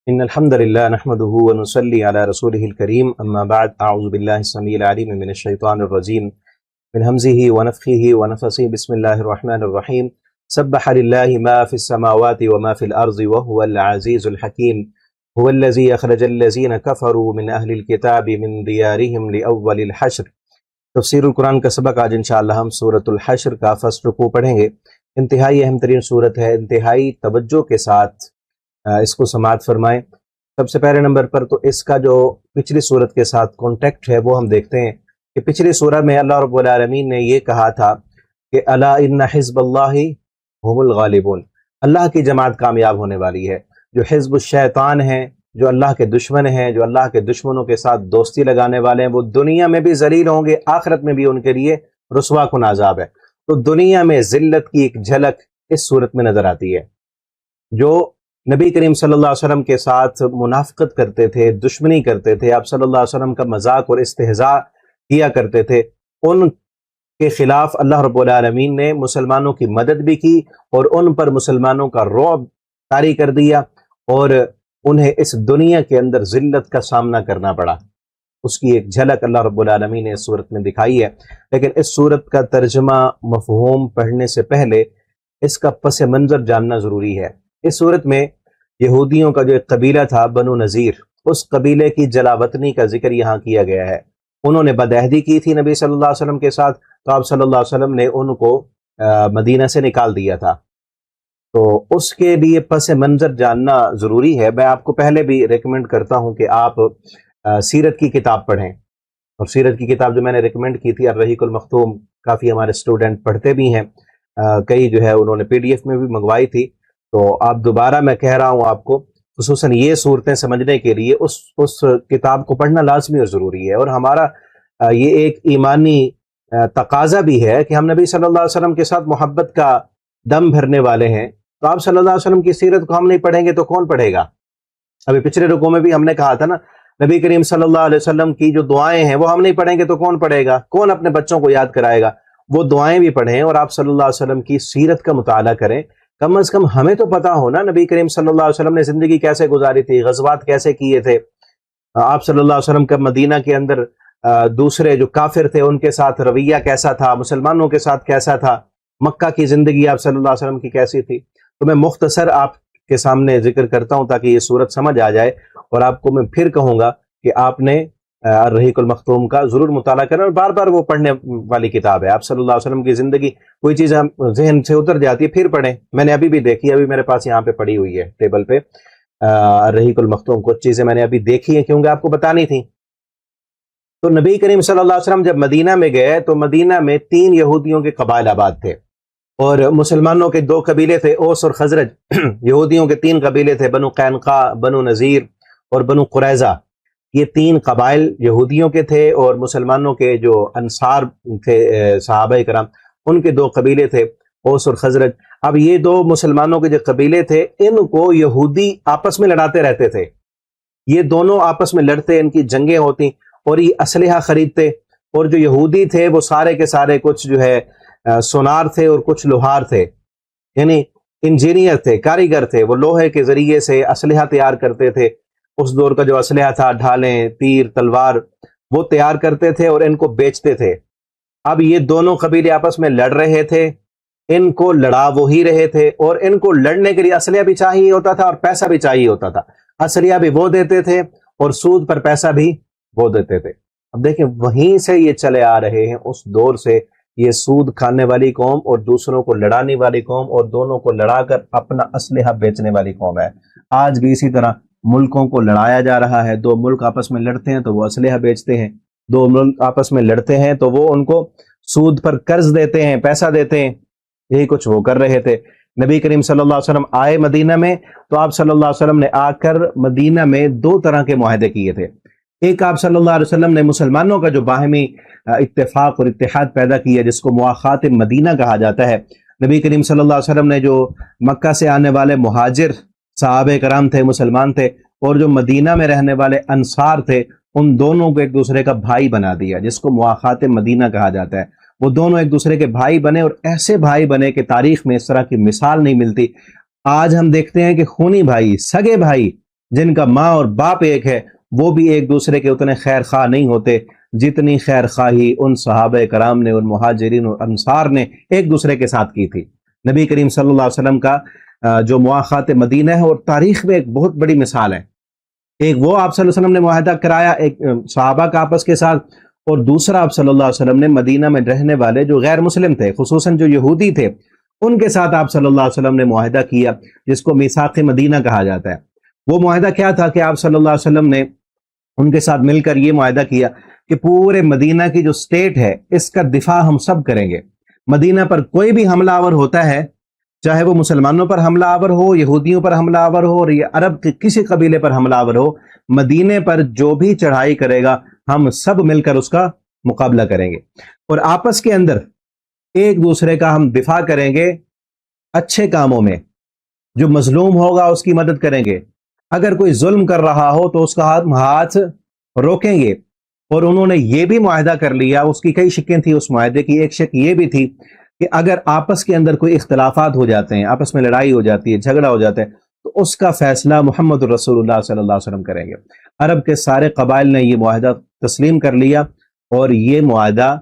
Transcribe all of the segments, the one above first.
إن الحمد لله نحمده ونصلي على رسوله الكريم أما بعد أعوذ بالله السميع العليم من الشيطان الرجيم من همزه ونفخه ونفثه بسم الله الرحمن الرحيم سبح لله ما في السماوات وما في الأرض وهو العزيز الحكيم هو الذي أخرج الذين كفروا من أهل الكتاب من ديارهم لأول الحشر۔ تفسیر القرآن کا سبق آج انشاءاللہ ہم سورۃ الحشر کا فرسٹ رکوع پڑھیں گے۔ انتہائی اہم ترین سورت ہے، انتہائی توجہ کے ساتھ اس کو سماعت فرمائیں۔ سب سے پہلے نمبر پر تو اس کا جو پچھلی سورت کے ساتھ کانٹیکٹ ہے وہ ہم دیکھتے ہیں کہ پچھلی سورت میں اللہ رب العالمین نے یہ کہا تھا کہ الا ان حزب اللہ هم الغالبون، اللہ کی جماعت کامیاب ہونے والی ہے۔ جو حزب الشیطان ہیں، جو اللہ کے دشمن ہیں، جو اللہ کے دشمنوں کے ساتھ دوستی لگانے والے ہیں، وہ دنیا میں بھی ذلیل ہوں گے، آخرت میں بھی ان کے لیے رسوا کن عذاب ہے۔ تو دنیا میں ذلت کی ایک جھلک اس صورت میں نظر آتی ہے۔ جو نبی کریم صلی اللہ علیہ وسلم کے ساتھ منافقت کرتے تھے، دشمنی کرتے تھے، آپ صلی اللہ علیہ وسلم کا مذاق اور استہزاء کیا کرتے تھے، ان کے خلاف اللہ رب العالمین نے مسلمانوں کی مدد بھی کی اور ان پر مسلمانوں کا رعب طاری کر دیا اور انہیں اس دنیا کے اندر ذلت کا سامنا کرنا پڑا۔ اس کی ایک جھلک اللہ رب العالمین نے اس صورت میں دکھائی ہے۔ لیکن اس صورت کا ترجمہ مفہوم پڑھنے سے پہلے اس کا پس منظر جاننا ضروری ہے۔ اس صورت میں یہودیوں کا جو ایک قبیلہ تھا بنو نذیر، اس قبیلے کی جلاوطنی کا ذکر یہاں کیا گیا ہے۔ انہوں نے بدعہدی کی تھی نبی صلی اللہ علیہ وسلم کے ساتھ، تو آپ صلی اللہ علیہ وسلم نے ان کو مدینہ سے نکال دیا تھا۔ تو اس کے لیے پس منظر جاننا ضروری ہے۔ میں آپ کو پہلے بھی ریکمینڈ کرتا ہوں کہ آپ سیرت کی کتاب پڑھیں، اور سیرت کی کتاب جو میں نے ریکمینڈ کی تھی الرحیق المختوم، کافی ہمارے اسٹوڈنٹ پڑھتے بھی ہیں، کئی جو ہے انہوں نے PDF میں بھی منگوائی تھی۔ تو آپ دوبارہ میں کہہ رہا ہوں آپ کو، خصوصاً یہ صورتیں سمجھنے کے لیے اس کتاب کو پڑھنا لازمی اور ضروری ہے۔ اور ہمارا یہ ایک ایمانی تقاضا بھی ہے کہ ہم نبی صلی اللہ علیہ وسلم کے ساتھ محبت کا دم بھرنے والے ہیں۔ تو آپ صلی اللہ علیہ وسلم کی سیرت کو ہم نہیں پڑھیں گے تو کون پڑھے گا؟ ابھی پچھلے رکوع میں بھی ہم نے کہا تھا نا، نبی کریم صلی اللہ علیہ وسلم کی جو دعائیں ہیں وہ ہم نہیں پڑھیں گے تو کون پڑھے گا؟ کون اپنے بچوں کو یاد کرائے گا؟ وہ دعائیں بھی پڑھیں اور آپ صلی اللہ علیہ وسلم کی سیرت کا مطالعہ کریں۔ کم از کم ہمیں تو پتا ہو نا نبی کریم صلی اللہ علیہ وسلم نے زندگی کیسے گزاری تھی، غزوات کیسے کیے تھے، آپ صلی اللہ علیہ وسلم کا مدینہ کے اندر دوسرے جو کافر تھے ان کے ساتھ رویہ کیسا تھا، مسلمانوں کے ساتھ کیسا تھا، مکہ کی زندگی آپ صلی اللہ علیہ وسلم کی کیسی تھی۔ تو میں مختصر آپ کے سامنے ذکر کرتا ہوں تاکہ یہ صورت سمجھ آ جائے، اور آپ کو میں پھر کہوں گا کہ آپ نے الرحیق المختوم کا ضرور مطالعہ کریں، اور بار بار وہ پڑھنے والی کتاب ہے۔ آپ صلی اللہ علیہ وسلم کی زندگی کوئی چیز ذہن سے اتر جاتی ہے پھر پڑھیں۔ میں نے ابھی بھی دیکھی، ابھی میرے پاس یہاں پہ پڑھی ہوئی ہے ٹیبل پہ الرحیق المختوم، کچھ چیزیں میں نے ابھی دیکھی ہیں کیونکہ آپ کو بتانی تھی۔ تو نبی کریم صلی اللہ علیہ وسلم جب مدینہ میں گئے تو مدینہ میں 3 یہودیوں کے قبائل آباد تھے، اور مسلمانوں کے 2 قبیلے تھے، اوس اور خزرج۔ یہودیوں کے 3 قبیلے تھے، بنو قینقاع، بنو نذیر اور بنو قریظہ۔ یہ 3 قبائل یہودیوں کے تھے، اور مسلمانوں کے جو انصار تھے صحابہ کرام، ان کے 2 قبیلے تھے، اوس اور خزرج۔ اب یہ 2 مسلمانوں کے جو قبیلے تھے ان کو یہودی آپس میں لڑاتے رہتے تھے، یہ دونوں آپس میں لڑتے، ان کی جنگیں ہوتی اور یہ اسلحہ خریدتے۔ اور جو یہودی تھے وہ سارے کے سارے کچھ جو ہے سونار تھے اور کچھ لوہار تھے، یعنی انجینئر تھے، کاریگر تھے، وہ لوہے کے ذریعے سے اسلحہ تیار کرتے تھے۔ اس دور کا جو اسلحہ تھا، ڈھالیں، تیر، تلوار، وہ تیار کرتے تھے اور ان کو بیچتے تھے۔ اب یہ دونوں قبیلے آپس میں لڑ رہے تھے، ان کو لڑا وہی رہے تھے، اور ان کو لڑنے کے لیے اسلحہ بھی چاہیے ہوتا تھا اور پیسہ بھی چاہیے ہوتا تھا۔ اسلحہ بھی وہ دیتے تھے اور سود پر پیسہ بھی وہ دیتے تھے۔ اب دیکھیں وہیں سے یہ چلے آ رہے ہیں، اس دور سے یہ سود کھانے والی قوم اور دوسروں کو لڑانے والی قوم اور دونوں کو لڑا کر اپنا اسلحہ بیچنے والی قوم ہے۔ آج بھی اسی طرح ملکوں کو لڑایا جا رہا ہے۔ 2 ملک آپس میں لڑتے ہیں تو وہ اسلحہ بیچتے ہیں، 2 ملک آپس میں لڑتے ہیں تو وہ ان کو سود پر قرض دیتے ہیں، پیسہ دیتے ہیں۔ یہی کچھ وہ کر رہے تھے۔ نبی کریم صلی اللہ علیہ وسلم آئے مدینہ میں تو آپ صلی اللہ علیہ وسلم نے آ کر مدینہ میں 2 طرح کے معاہدے کیے تھے۔ ایک آپ صلی اللہ علیہ وسلم نے مسلمانوں کا جو باہمی اتفاق اور اتحاد پیدا کیا، جس کو مواخات مدینہ کہا جاتا ہے۔ نبی کریم صلی اللہ علیہ وسلم نے جو مکہ سے آنے والے مہاجر صحابہ کرام تھے، مسلمان تھے، اور جو مدینہ میں رہنے والے انصار تھے، ان دونوں کو ایک دوسرے کا بھائی بنا دیا، جس کو مواخات مدینہ کہا جاتا ہے۔ وہ دونوں ایک دوسرے کے بھائی بنے، اور ایسے بھائی بنے کہ تاریخ میں اس طرح کی مثال نہیں ملتی۔ آج ہم دیکھتے ہیں کہ خونی بھائی، سگے بھائی جن کا ماں اور باپ ایک ہے، وہ بھی ایک دوسرے کے اتنے خیر خواہ نہیں ہوتے جتنی خیر خواہی ان صحابہ کرام نے، ان مہاجرین اور انصار نے ایک دوسرے کے ساتھ کی تھی۔ نبی کریم صلی اللہ علیہ وسلم کا جو مواخات مدینہ ہے اور تاریخ میں ایک بہت بڑی مثال ہے۔ ایک وہ آپ صلی اللہ علیہ وسلم نے معاہدہ کرایا ایک صحابہ کا آپس کے ساتھ، اور دوسرا آپ صلی اللہ علیہ وسلم نے مدینہ میں رہنے والے جو غیر مسلم تھے، خصوصاً جو یہودی تھے، ان کے ساتھ آپ صلی اللہ علیہ وسلم نے معاہدہ کیا، جس کو میثاق مدینہ کہا جاتا ہے۔ وہ معاہدہ کیا تھا کہ آپ صلی اللہ علیہ وسلم نے ان کے ساتھ مل کر یہ معاہدہ کیا کہ پورے مدینہ کی جو اسٹیٹ ہے اس کا دفاع ہم سب کریں گے۔ مدینہ پر کوئی بھی حملہ آور ہوتا ہے، چاہے وہ مسلمانوں پر حملہ آور ہو، یہودیوں پر حملہ آور ہو، اور یہ عرب کے کسی قبیلے پر حملہ آور ہو، مدینے پر جو بھی چڑھائی کرے گا ہم سب مل کر اس کا مقابلہ کریں گے، اور آپس کے اندر ایک دوسرے کا ہم دفاع کریں گے، اچھے کاموں میں جو مظلوم ہوگا اس کی مدد کریں گے، اگر کوئی ظلم کر رہا ہو تو اس کا ہاتھ روکیں گے۔ اور انہوں نے یہ بھی معاہدہ کر لیا، اس کی کئی شکیں تھی اس معاہدے کی، ایک شک یہ بھی تھی کہ اگر آپس کے اندر کوئی اختلافات ہو جاتے ہیں، آپس میں لڑائی ہو جاتی ہے، جھگڑا ہو جاتا ہے، تو اس کا فیصلہ محمد رسول اللہ صلی اللہ علیہ وسلم کریں گے۔ عرب کے سارے قبائل نے یہ معاہدہ تسلیم کر لیا، اور یہ معاہدہ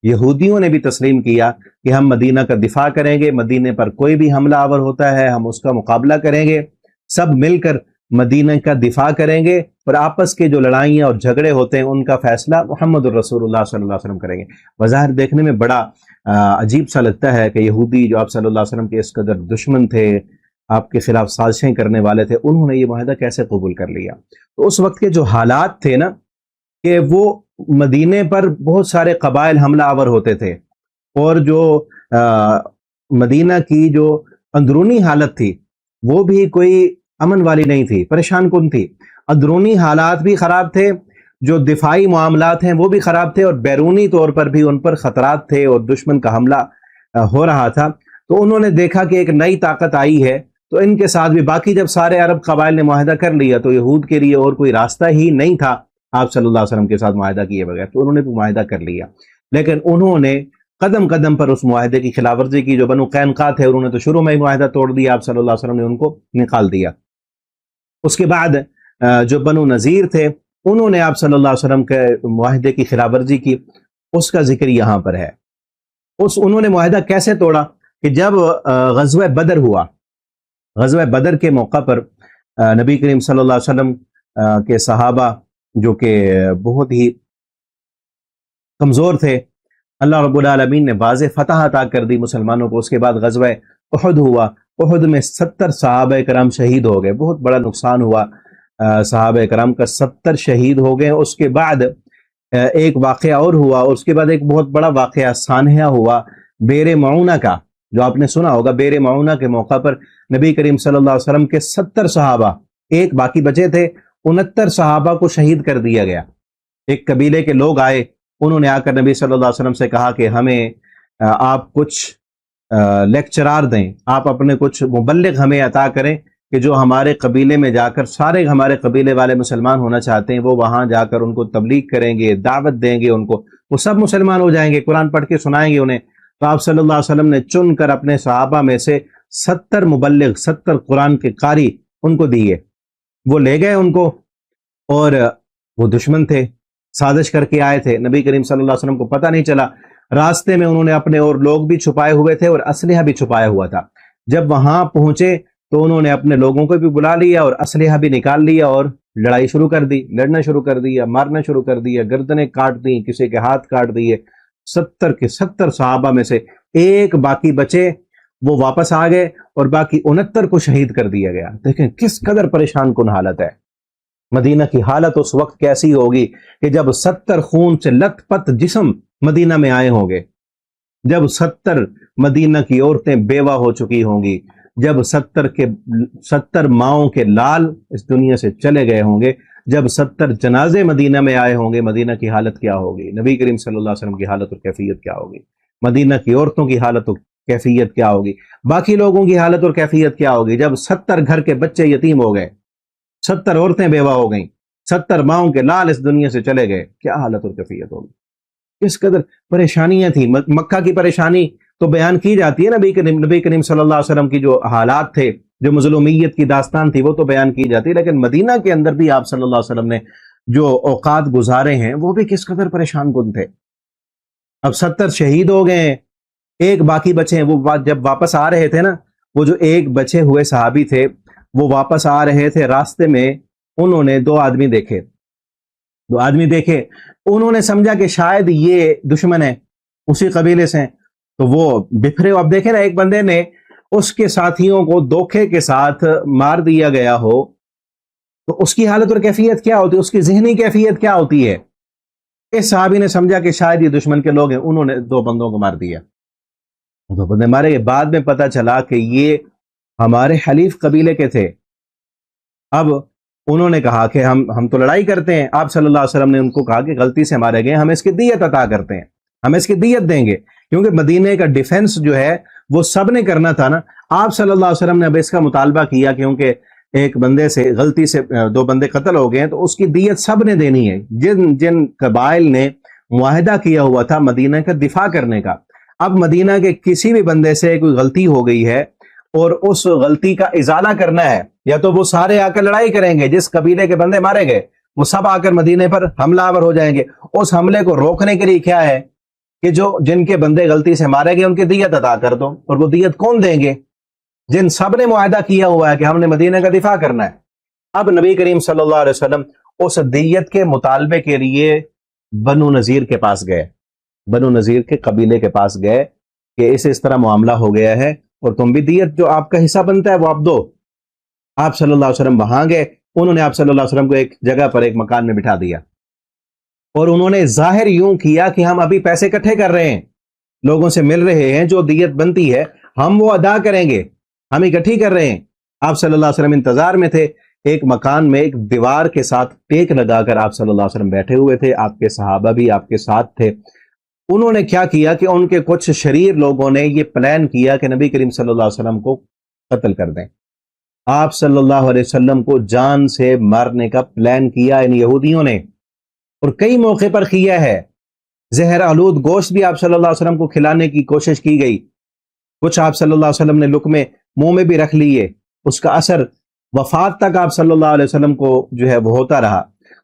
یہودیوں نے بھی تسلیم کیا کہ ہم مدینہ کا دفاع کریں گے، مدینے پر کوئی بھی حملہ آور ہوتا ہے ہم اس کا مقابلہ کریں گے، سب مل کر مدینہ کا دفاع کریں گے، اور آپس کے جو لڑائیاں اور جھگڑے ہوتے ہیں ان کا فیصلہ محمد الرسول اللہ صلی اللہ علیہ وسلم کریں گے۔ بظاہر دیکھنے میں بڑا عجیب سا لگتا ہے کہ یہودی جو آپ صلی اللہ علیہ وسلم کے اس قدر دشمن تھے، آپ کے خلاف سازشیں کرنے والے تھے، انہوں نے یہ معاہدہ کیسے قبول کر لیا؟ تو اس وقت کے جو حالات تھے نا، کہ وہ مدینے پر بہت سارے قبائل حملہ آور ہوتے تھے، اور جو مدینہ کی جو اندرونی حالت تھی وہ بھی کوئی امن والی نہیں تھی، پریشان کن تھی۔ اندرونی حالات بھی خراب تھے، جو دفاعی معاملات ہیں وہ بھی خراب تھے، اور بیرونی طور پر بھی ان پر خطرات تھے اور دشمن کا حملہ ہو رہا تھا۔ تو انہوں نے دیکھا کہ ایک نئی طاقت آئی ہے، تو ان کے ساتھ بھی باقی جب سارے عرب قبائل نے معاہدہ کر لیا تو یہود کے لیے اور کوئی راستہ ہی نہیں تھا آپ صلی اللہ علیہ وسلم کے ساتھ معاہدہ کیے بغیر، تو انہوں نے بھی معاہدہ کر لیا۔ لیکن انہوں نے قدم قدم پر اس معاہدے کی خلاف ورزی کی۔ جو بنو قینقاع تھے انہوں نے تو شروع میں ہی معاہدہ توڑ دیا، آپ صلی اللہ علیہ وسلم نے ان کو نکال دیا۔ اس کے بعد جو بنو نذیر تھے انہوں نے آپ صلی اللہ علیہ وسلم کے معاہدے کی خلاف ورزی کی، اس کا ذکر یہاں پر ہے۔ انہوں نے معاہدہ کیسے توڑا کہ جب غزوہ بدر ہوا، غزوہ بدر کے موقع پر نبی کریم صلی اللہ علیہ وسلم کے صحابہ جو کہ بہت ہی کمزور تھے، اللہ رب العالمین نے واضح فتح عطا کر دی مسلمانوں کو۔ اس کے بعد غزوہ احد ہوا، احد میں 70 صحابہ کرام شہید ہو گئے، بہت بڑا نقصان ہوا صحابہ کرام کا، 70 شہید ہو گئے۔ اس کے بعد ایک واقعہ اور ہوا، اور اس کے بعد ایک بہت بڑا واقعہ سانحہ ہوا بیر معونہ کا، جو آپ نے سنا ہوگا۔ بیر معونہ کے موقع پر نبی کریم صلی اللہ علیہ وسلم کے 70 صحابہ، ایک باقی بچے تھے، 69 صحابہ کو شہید کر دیا گیا۔ ایک قبیلے کے لوگ آئے، انہوں نے آ کر نبی صلی اللہ علیہ وسلم سے کہا کہ ہمیں آپ کچھ لیکچرار دیں، آپ اپنے کچھ مبلغ ہمیں عطا کریں کہ جو ہمارے قبیلے میں جا کر، سارے ہمارے قبیلے والے مسلمان ہونا چاہتے ہیں، وہ وہاں جا کر ان کو تبلیغ کریں گے، دعوت دیں گے ان کو، وہ سب مسلمان ہو جائیں گے، قرآن پڑھ کے سنائیں گے انہیں۔ تو آپ صلی اللہ علیہ وسلم نے چن کر اپنے صحابہ میں سے 70 مبلغ، 70 قرآن کے قاری ان کو دیے۔ وہ لے گئے ان کو، اور وہ دشمن تھے، سازش کر کے آئے تھے، نبی کریم صلی اللہ علیہ وسلم کو پتہ نہیں چلا۔ راستے میں انہوں نے اپنے اور لوگ بھی چھپائے ہوئے تھے اور اسلحہ بھی چھپایا ہوا تھا۔ جب وہاں پہنچے تو انہوں نے اپنے لوگوں کو بھی بلا لیا اور اسلحہ بھی نکال لیا، اور لڑائی شروع کر دی، لڑنا شروع کر دیا، مارنا شروع کر دیا، گردنیں کاٹ دیں، کسی کے ہاتھ کاٹ دیے۔ 70 کے 70 صحابہ میں سے ایک باقی بچے، وہ واپس آ گئے، اور باقی 69 کو شہید کر دیا گیا۔ دیکھیں کس قدر پریشان کن حالت ہے۔ مدینہ کی حالت اس وقت کیسی ہوگی کہ جب 70 خون سے لت پت جسم مدینہ میں آئے ہوں گے، جب 70 مدینہ کی عورتیں بیوہ ہو چکی ہوں گی، جب 70 ماؤں کے لال اس دنیا سے چلے گئے ہوں گے، جب 70 جنازے مدینہ میں آئے ہوں گے، مدینہ کی حالت کیا ہوگی؟ نبی کریم صلی اللہ علیہ وسلم کی حالت اور کیفیت کیا ہوگی؟ مدینہ کی عورتوں کی حالت اور کیفیت کیا ہوگی؟ باقی لوگوں کی حالت اور کیفیت کیا ہوگی جب 70 گھر کے بچے یتیم ہو گئے، 70 عورتیں بیوہ ہو گئیں، 70 ماؤں کے لال اس دنیا سے چلے گئے؟ کیا حالت اور کیفیت ہوگی؟ کس قدر پریشانیاں تھیں۔ مکہ کی پریشانی تو بیان کی جاتی ہے، نبی کریم صلی اللہ علیہ وسلم کی جو حالات تھے جو مظلومیت کی داستان تھی وہ تو بیان کی جاتی، لیکن مدینہ کے اندر بھی آپ صلی اللہ علیہ وسلم نے جو اوقات گزارے ہیں وہ بھی کس قدر پریشان کن تھے۔ اب 70 شہید ہو گئے ہیں، ایک باقی بچے ہیں۔ وہ جب واپس آ رہے تھے نا، وہ جو ایک بچے ہوئے صحابی تھے وہ واپس آ رہے تھے، راستے میں انہوں نے دو آدمی دیکھے، انہوں نے سمجھا کہ شاید یہ دشمن ہے، اسی قبیلے سے ہیں، تو وہ بکھرے۔ اب دیکھیں نا، ایک بندے نے اس کے ساتھیوں کو دھوکے کے ساتھ مار دیا گیا ہو تو اس کی حالت اور کیفیت کیا ہوتی ہے، اس کی ذہنی کیفیت کیا ہوتی ہے۔ اس صحابی نے سمجھا کہ شاید یہ دشمن کے لوگ ہیں، انہوں نے دو بندوں کو مار دیا، دو بندے مارے گئے۔ بعد میں پتا چلا کہ یہ ہمارے حلیف قبیلے کے تھے۔ اب انہوں نے کہا کہ ہم تو لڑائی کرتے ہیں۔ آپ صلی اللہ علیہ وسلم نے ان کو کہا کہ غلطی سے مارے گئے، ہم اس کی دیت عطا کرتے ہیں، ہم اس کی دیت دیں گے، کیونکہ مدینے کا ڈیفنس جو ہے وہ سب نے کرنا تھا نا۔ آپ صلی اللہ علیہ وسلم نے اب اس کا مطالبہ کیا، کیونکہ ایک بندے سے غلطی سے دو بندے قتل ہو گئے ہیں تو اس کی دیت سب نے دینی ہے، جن جن قبائل نے معاہدہ کیا ہوا تھا مدینہ کا دفاع کرنے کا۔ اب مدینہ کے کسی بھی بندے سے کوئی غلطی ہو گئی ہے اور اس غلطی کا ازالہ کرنا ہے، یا تو وہ سارے آ کر لڑائی کریں گے، جس قبیلے کے بندے مارے گئے وہ سب آ کر مدینے پر حملہ آور ہو جائیں گے۔ اس حملے کو روکنے کے لیے کیا ہے کہ جن کے بندے غلطی سے مارے گئے ان کی دیت ادا کر دو، اور وہ دیت کون دیں گے؟ جن سب نے معاہدہ کیا ہوا ہے کہ ہم نے مدینہ کا دفاع کرنا ہے۔ اب نبی کریم صلی اللہ علیہ وسلم اس دیت کے مطالبے کے لیے بنو نذیر کے پاس گئے، بنو نذیر کے قبیلے کے پاس گئے کہ اس طرح معاملہ ہو گیا ہے اور تم بھی دیت جو آپ کا حصہ بنتا ہے وہ آپ دو۔ آپ صلی اللہ علیہ وسلم وہاں گئے، انہوں نے آپ صلی اللہ علیہ وسلم کو ایک جگہ پر ایک مکان میں بٹھا دیا، اور انہوں نے ظاہر یوں کیا کہ ہم ابھی پیسے اکٹھے کر رہے ہیں، لوگوں سے مل رہے ہیں، جو دیت بنتی ہے ہم وہ ادا کریں گے، ہم اکٹھی کر رہے ہیں۔ آپ صلی اللہ علیہ وسلم انتظار میں تھے، ایک مکان میں ایک دیوار کے ساتھ ٹیک لگا کر آپ صلی اللہ علیہ وسلم بیٹھے ہوئے تھے، آپ کے صحابہ بھی آپ کے ساتھ تھے۔ انہوں نے کیا کیا کہ ان کے کچھ شریر لوگوں نے یہ پلان کیا کہ نبی کریم صلی اللہ علیہ وسلم کو قتل کر دیں، آپ صلی اللہ علیہ وسلم کو جان سے مارنے کا پلان کیا ان یہودیوں نے، اور کئی موقع پر کیا ہے۔ زہر آلود گوشت بھی آپ صلی اللہ علیہ وسلم کو کھلانے کی کوشش کی گئی، کچھ آپ صلی اللہ علیہ وسلم نے لقمے منہ میں بھی رکھ لیے، اس کا اثر وفات تک آپ صلی اللہ علیہ وسلم کو جو ہے وہ ہوتا رہا۔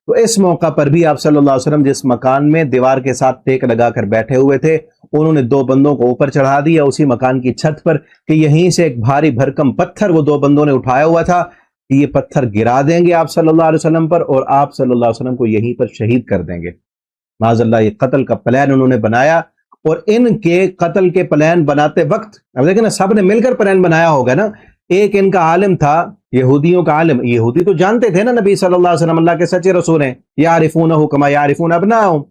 تو اس موقع پر بھی آپ صلی اللہ علیہ وسلم جس مکان میں دیوار کے ساتھ ٹیک لگا کر بیٹھے ہوئے تھے، انہوں نے دو بندوں کو اوپر چڑھا دیا اسی مکان کی چھت پر کہ یہیں سے ایک بھاری بھرکم پتھر وہ دو بندوں نے اٹھایا ہوا تھا کہ یہ پتھر گرا دیں گے آپ صلی اللہ علیہ وسلم پر، اور آپ صلی اللہ علیہ وسلم کو یہیں پر شہید کر دیں گے۔ معاذ اللہ، یہ قتل کا پلان انہوں نے بنایا، اور ان کے قتل کے پلان بناتے وقت اب دیکھیں نا، سب نے مل کر پلان بنایا ہوگا نا۔ ایک ان کا عالم تھا، یہودیوں کا عالم، یہودی تو جانتے تھے نا نبی صلی اللہ علیہ وسلم اللہ کے سچے رسول ہیں، یعرفونہ کما یعرفون ابناءہم،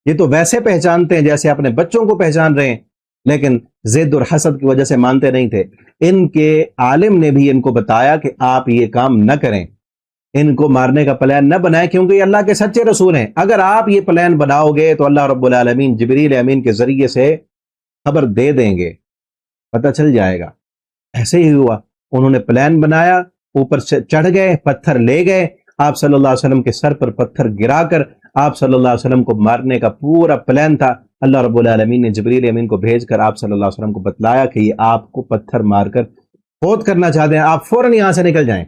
یہ تو ویسے پہچانتے ہیں جیسے اپنے بچوں کو پہچان رہے ہیں، لیکن ضد اور حسد کی وجہ سے مانتے نہیں تھے۔ ان کے عالم نے بھی ان کو بتایا کہ آپ یہ کام نہ کریں، ان کو مارنے کا پلان نہ بنائیں، کیونکہ یہ اللہ کے سچے رسول ہیں۔ اگر آپ یہ پلان بناؤ گے تو اللہ رب العالمین جبریل امین کے ذریعے سے خبر دے دیں گے، پتہ چل جائے گا۔ ایسے ہی ہوا، انہوں نے پلان بنایا، اوپر سے چڑھ گئے، پتھر لے گئے، آپ صلی اللہ علیہ وسلم کے سر پر پتھر گرا کر آپ صلی اللہ علیہ وسلم کو مارنے کا پورا پلان تھا۔ اللہ رب العالمین نے جبریل امین کو بھیج کر آپ صلی اللہ علیہ وسلم کو بتلایا کہ یہ آپ کو پتھر مار کر فوت کرنا چاہتے ہیں، آپ فوراً یہاں سے نکل جائیں۔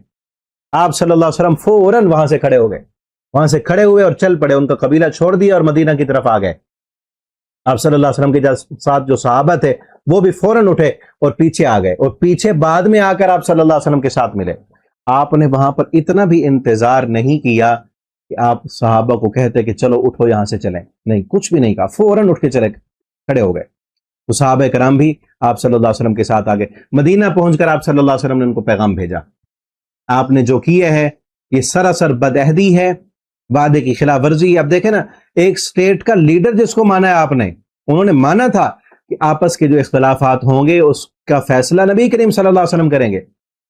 آپ صلی اللہ علیہ وسلم فوراً وہاں سے کھڑے ہو گئے، وہاں سے کھڑے ہوئے اور چل پڑے، ان کا قبیلہ چھوڑ دیا اور مدینہ کی طرف آ گئے۔ آپ صلی اللہ علیہ وسلم کے ساتھ جو صحابہ تھے وہ بھی فوراً اٹھے اور پیچھے آ گئے، اور پیچھے بعد میں آ کر آپ صلی اللہ علیہ وسلم کے ساتھ ملے۔ آپ نے وہاں پر اتنا بھی انتظار نہیں کیا کہ آپ صحابہ کو کہتے کہ چلو اٹھو یہاں سے چلیں، نہیں، کچھ بھی نہیں کہا، فوراً اٹھ کے چلے کھڑے ہو گئے۔ تو صحابہ کرام بھی آپ صلی اللہ علیہ وسلم کے ساتھ آ گئے۔ مدینہ پہنچ کر آپ صلی اللہ علیہ وسلم نے ان کو پیغام بھیجا، آپ نے جو کیا ہے یہ سراسر بدعہدی ہے، وعدے کی خلاف ورزی ہے۔ اب دیکھیں نا، ایک سٹیٹ کا لیڈر جس کو مانا ہے آپ نے، انہوں نے مانا تھا کہ آپس کے جو اختلافات ہوں گے اس کا فیصلہ نبی کریم صلی اللہ علیہ وسلم کریں گے،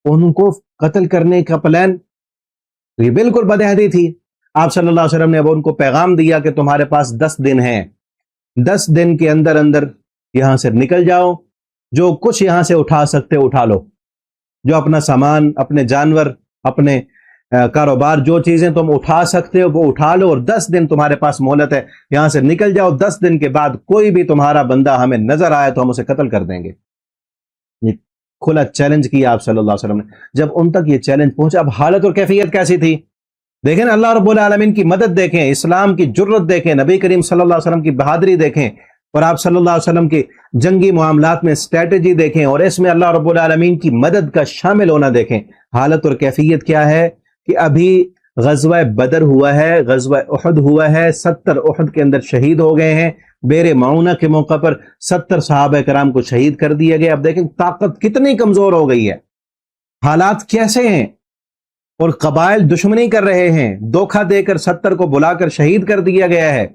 ان کو قتل کرنے کا پلان یہ بالکل بدعہدی تھی۔ آپ صلی اللہ علیہ وسلم نے اب ان کو پیغام دیا کہ تمہارے پاس 10 دن ہیں، 10 دن کے اندر اندر یہاں سے نکل جاؤ، جو کچھ یہاں سے اٹھا سکتے اٹھا لو، جو اپنا سامان، اپنے جانور، اپنے کاروبار، جو چیزیں تم اٹھا سکتے ہو وہ اٹھا لو، اور 10 دن تمہارے پاس مہلت ہے، یہاں سے نکل جاؤ۔ 10 دن کے بعد کوئی بھی تمہارا بندہ ہمیں نظر آئے تو ہم اسے قتل کر دیں گے۔ یہ کھلا چیلنج کیا آپ صلی اللہ علیہ وسلم نے. جب ان تک یہ چیلنج پہنچا، اب حالت اور کیفیت کیسی تھی دیکھیں نا. اللہ رب العالمین کی مدد دیکھیں، اسلام کی جرت دیکھیں، نبی کریم صلی اللہ علیہ وسلم کی بہادری دیکھیں، اور آپ صلی اللہ علیہ وسلم کی جنگی معاملات میں اسٹریٹجی دیکھیں، اور اس میں اللہ رب العالمین کی مدد کا شامل ہونا دیکھیں. حالت اور کیفیت کیا ہے کہ ابھی غزوہ بدر ہوا ہے، غزوہ احد ہوا ہے، 70 احد کے اندر شہید ہو گئے ہیں. بیر معونہ کے موقع پر 70 صحابہ کرام کو شہید کر دیا گیا. اب دیکھیں طاقت کتنی کمزور ہو گئی ہے، حالات کیسے ہیں، اور قبائل دشمنی کر رہے ہیں، دھوکہ دے کر 70 کو بلا کر شہید کر دیا گیا ہے.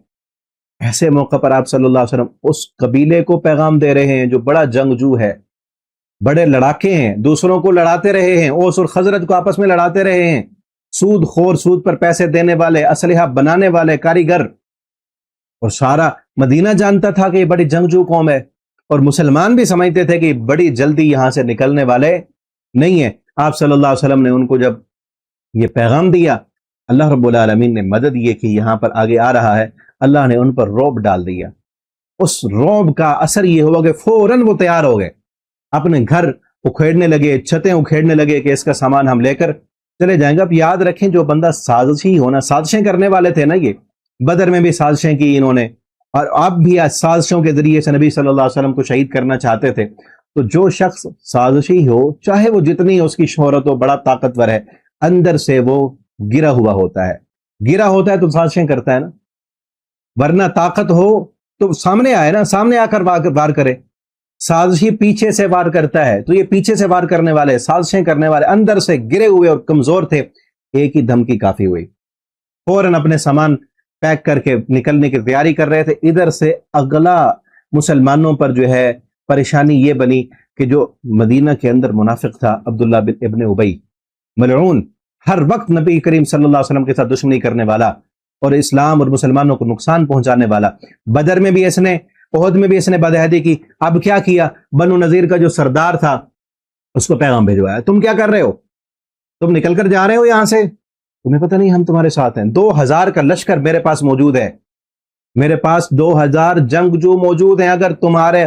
ایسے موقع پر آپ صلی اللہ علیہ وسلم اس قبیلے کو پیغام دے رہے ہیں جو بڑا جنگجو ہے، بڑے لڑاکے ہیں، دوسروں کو لڑاتے رہے ہیں، اوس اور خزرج کو آپس میں لڑاتے رہے ہیں، سود خور، سود پر پیسے دینے والے، اسلحہ بنانے والے کاریگر. اور سارا مدینہ جانتا تھا کہ یہ بڑی جنگجو قوم ہے، اور مسلمان بھی سمجھتے تھے کہ بڑی جلدی یہاں سے نکلنے والے نہیں ہیں. آپ صلی اللہ علیہ وسلم نے ان کو جب یہ پیغام دیا، اللہ رب العالمین نے مدد یہ کہ یہاں پر آگے آ رہا ہے، اللہ نے ان پر رعب ڈال دیا. اس رعب کا اثر یہ ہوا کہ فوراً وہ تیار ہو گئے، اپنے گھر اکھیڑنے لگے، چھتیں اکھیڑنے لگے کہ اس کا سامان ہم لے کر چلے جائیں گے. اب یاد رکھیں جو بندہ سازشی ہونا، سازشیں کرنے والے تھے نا، یہ بدر میں بھی سازشیں کی انہوں نے، اور اب بھی سازشوں کے ذریعے سے نبی صلی اللہ علیہ وسلم کو شہید کرنا چاہتے تھے. تو جو شخص سازشی ہو، چاہے وہ جتنی اس کی شہرت ہو، بڑا طاقتور ہے، اندر سے وہ گرا ہوا ہوتا ہے. گرا ہوتا ہے تو سازشیں کرتا ہے نا، ورنہ طاقت ہو تو سامنے آئے نا، سامنے آ کر وار کرے. سازشی پیچھے سے وار کرتا ہے، تو یہ پیچھے سے وار کرنے والے، سازشیں کرنے والے اندر سے گرے ہوئے اور کمزور تھے. ایک ہی دھمکی کافی ہوئی، فوراً اپنے سامان پیک کر کے نکلنے کی تیاری کر رہے تھے. ادھر سے اگلا مسلمانوں پر جو ہے پریشانی یہ بنی کہ جو مدینہ کے اندر منافق تھا عبداللہ ابن ابی ملعون، ہر وقت نبی کریم صلی اللہ علیہ وسلم کے ساتھ دشمنی کرنے والا اور اسلام اور مسلمانوں کو نقصان پہنچانے والا. بدر میں بھی اس نے، احد میں بھی اس نے بدعہدی کی. اب کیا کیا، بنو نذیر کا جو سردار تھا اس کو پیغام بھیجوایا، تم کیا کر رہے ہو، تم نکل کر جا رہے ہو یہاں سے، تمہیں پتہ نہیں ہم تمہارے ساتھ ہیں. 2000 کا لشکر میرے پاس موجود ہے، میرے پاس 2000 جنگجو موجود ہیں. اگر تمہارے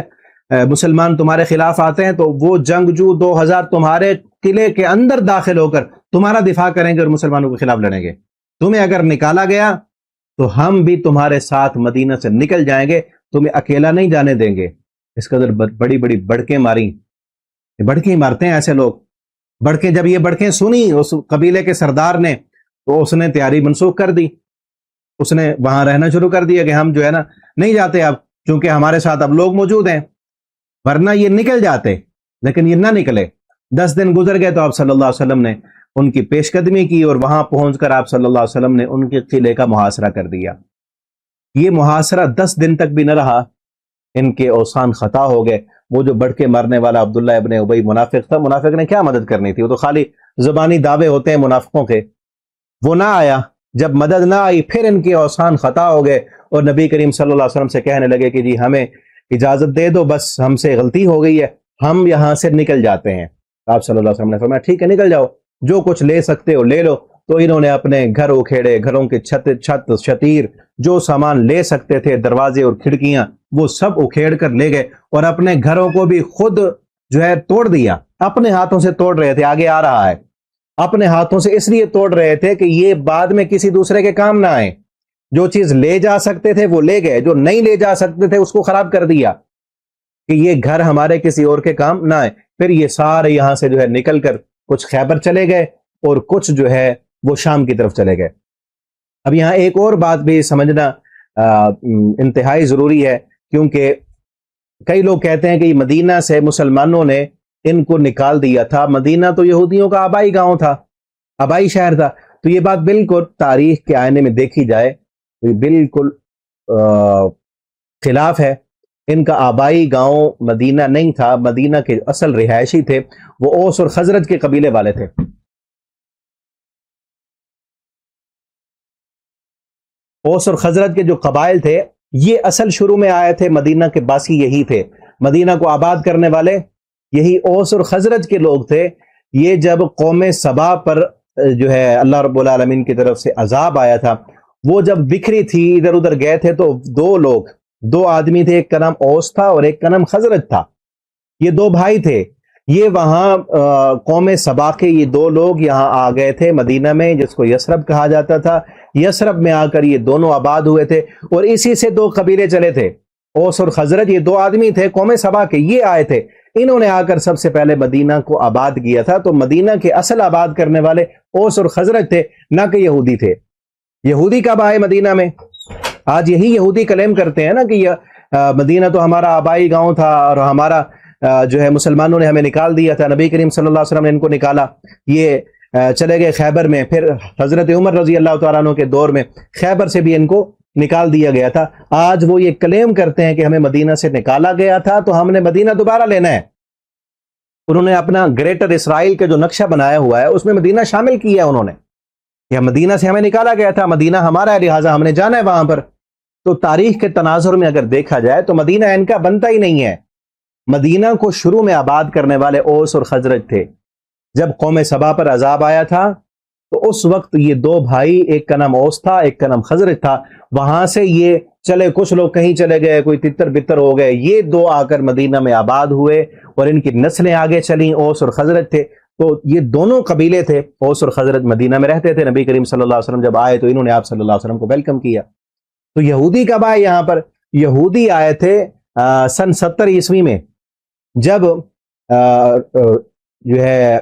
مسلمان تمہارے خلاف آتے ہیں تو وہ جنگجو 2000 تمہارے قلعے کے اندر داخل ہو کر تمہارا دفاع کریں گے اور مسلمانوں کے خلاف لڑیں گے. تمہیں اگر نکالا گیا تو ہم بھی تمہارے ساتھ مدینہ سے نکل جائیں گے، تمہیں اکیلا نہیں جانے دیں گے. اس قدر بڑی بڑی بڑکیں ماری، بڑکیں مارتے ہیں ایسے لوگ. بڑکیں، جب یہ بڑکیں سنی اس قبیلے کے سردار نے تو اس نے تیاری منسوخ کر دی. اس نے وہاں رہنا شروع کر دیا کہ ہم جو ہے نا نہیں جاتے اب، کیونکہ ہمارے ساتھ اب لوگ موجود ہیں، ورنہ یہ نکل جاتے. لیکن یہ نہ نکلے. 10 دن گزر گئے تو آپ صلی اللہ علیہ وسلم نے ان کی پیش قدمی کی، اور وہاں پہنچ کر آپ صلی اللہ علیہ وسلم نے ان کے قلعے کا محاصرہ کر دیا. یہ محاصرہ 10 دن تک بھی نہ رہا، ان کے اوسان خطا ہو گئے. وہ جو بڑھ کے مارنے والا عبداللہ ابن ابی منافق تھا، منافق نے کیا مدد کرنی تھی، وہ تو خالی زبانی دعوے ہوتے ہیں منافقوں کے. وہ نہ آیا، جب مدد نہ آئی پھر ان کے اوسان خطا ہو گئے، اور نبی کریم صلی اللہ علیہ وسلم سے کہنے لگے کہ جی ہمیں اجازت دے دو، بس ہم سے غلطی ہو گئی ہے، ہم یہاں سے نکل جاتے ہیں. آپ صلی اللہ علیہ وسلم نے فرمایا ٹھیک ہے نکل جاؤ، جو کچھ لے سکتے ہو لے لو. تو انہوں نے اپنے گھر اکھیڑے، گھروں کے چھت شتیر، جو سامان لے سکتے تھے، دروازے اور کھڑکیاں، وہ سب اکھیڑ کر لے گئے، اور اپنے گھروں کو بھی خود جو ہے توڑ دیا. اپنے ہاتھوں سے توڑ رہے تھے، آگے آ رہا ہے، اپنے ہاتھوں سے اس لیے توڑ رہے تھے کہ یہ بعد میں کسی دوسرے کے کام نہ آئے. جو چیز لے جا سکتے تھے وہ لے گئے، جو نہیں لے جا سکتے تھے اس کو خراب کر دیا کہ یہ گھر ہمارے کسی اور کے کام نہ آئے. پھر یہ سارے یہاں سے جو ہے نکل کر کچھ خیبر چلے گئے اور کچھ جو ہے وہ شام کی طرف چلے گئے. اب یہاں ایک اور بات بھی سمجھنا انتہائی ضروری ہے، کیونکہ کئی لوگ کہتے ہیں کہ مدینہ سے مسلمانوں نے ان کو نکال دیا تھا. مدینہ تو یہودیوں کا آبائی گاؤں تھا، آبائی شہر تھا. تو یہ بات بالکل تاریخ کے آئینے میں دیکھی جائے بالکل خلاف ہے. ان کا آبائی گاؤں مدینہ نہیں تھا، مدینہ کے اصل رہائشی تھے وہ اوس اور خزرج کے قبیلے والے تھے. اوس اور خزرج کے جو قبائل تھے یہ اصل شروع میں آئے تھے، مدینہ کے باسی یہی تھے، مدینہ کو آباد کرنے والے یہی اوس اور خزرج کے لوگ تھے. یہ جب قوم سبا پر جو ہے اللہ رب العالمین کی طرف سے عذاب آیا تھا، وہ جب بکھری تھی ادھر ادھر گئے تھے، تو دو آدمی تھے، ایک کا نام اوس تھا اور ایک کا نام خزرج تھا. یہ 2 بھائی تھے. یہ وہاں قوم سبا کے یہ دو لوگ یہاں آ گئے تھے مدینہ میں، جس کو یثرب کہا جاتا تھا۔ یثرب میں آ کر یہ دونوں آباد ہوئے تھے، اور اسی سے دو قبیلے چلے تھے، اوس اور خزرج۔ یہ دو آدمی تھے قوم سبا کے، یہ آئے تھے، انہوں نے آ کر سب سے پہلے مدینہ کو آباد کیا تھا۔ تو مدینہ کے اصل آباد کرنے والے اوس اور خزرج تھے، نہ کہ یہودی تھے۔ یہودی کب آئے مدینہ میں؟ آج یہی یہودی کلیم کرتے ہیں نا کہ مدینہ تو ہمارا آبائی گاؤں تھا، اور ہمارا جو ہے مسلمانوں نے ہمیں نکال دیا تھا، نبی کریم صلی اللہ علیہ وسلم نے ان کو نکالا، یہ چلے گئے خیبر میں۔ پھر حضرت عمر رضی اللہ تعالیٰ عنہ کے دور میں خیبر سے بھی ان کو نکال دیا گیا تھا۔ آج وہ یہ کلیم کرتے ہیں کہ ہمیں مدینہ سے نکالا گیا تھا تو ہم نے مدینہ دوبارہ لینا ہے۔ انہوں نے اپنا گریٹر اسرائیل کا جو نقشہ بنایا ہوا ہے اس میں مدینہ شامل کیا انہوں نے، کہ مدینہ سے ہمیں نکالا گیا تھا، مدینہ ہمارا ہے، لہٰذا ہم نے جانا ہے وہاں پر۔ تو تاریخ کے تناظر میں اگر دیکھا جائے تو مدینہ ان کا بنتا ہی نہیں ہے۔ مدینہ کو شروع میں آباد کرنے والے اوس اور خزرج تھے۔ جب قوم سبا پر عذاب آیا تھا تو اس وقت یہ دو بھائی، ایک کا نام اوس تھا، ایک کا نام خزرج تھا، وہاں سے یہ چلے، کچھ لوگ کہیں چلے گئے، کوئی تتر بتر ہو گئے، یہ دو آ کر مدینہ میں آباد ہوئے اور ان کی نسلیں آگے چلیں، اوس اور خزرج تھے۔ تو یہ دونوں قبیلے تھے، اوس اور خزرج مدینہ میں رہتے تھے۔ نبی کریم صلی اللہ علیہ وسلم جب آئے تو انہوں نے آپ صلی اللہ علیہ وسلم کو ویلکم کیا۔ تو یہودی کب آئے یہاں پر؟ یہودی آئے تھے سن 70 عیسوی میں، جب جو ہے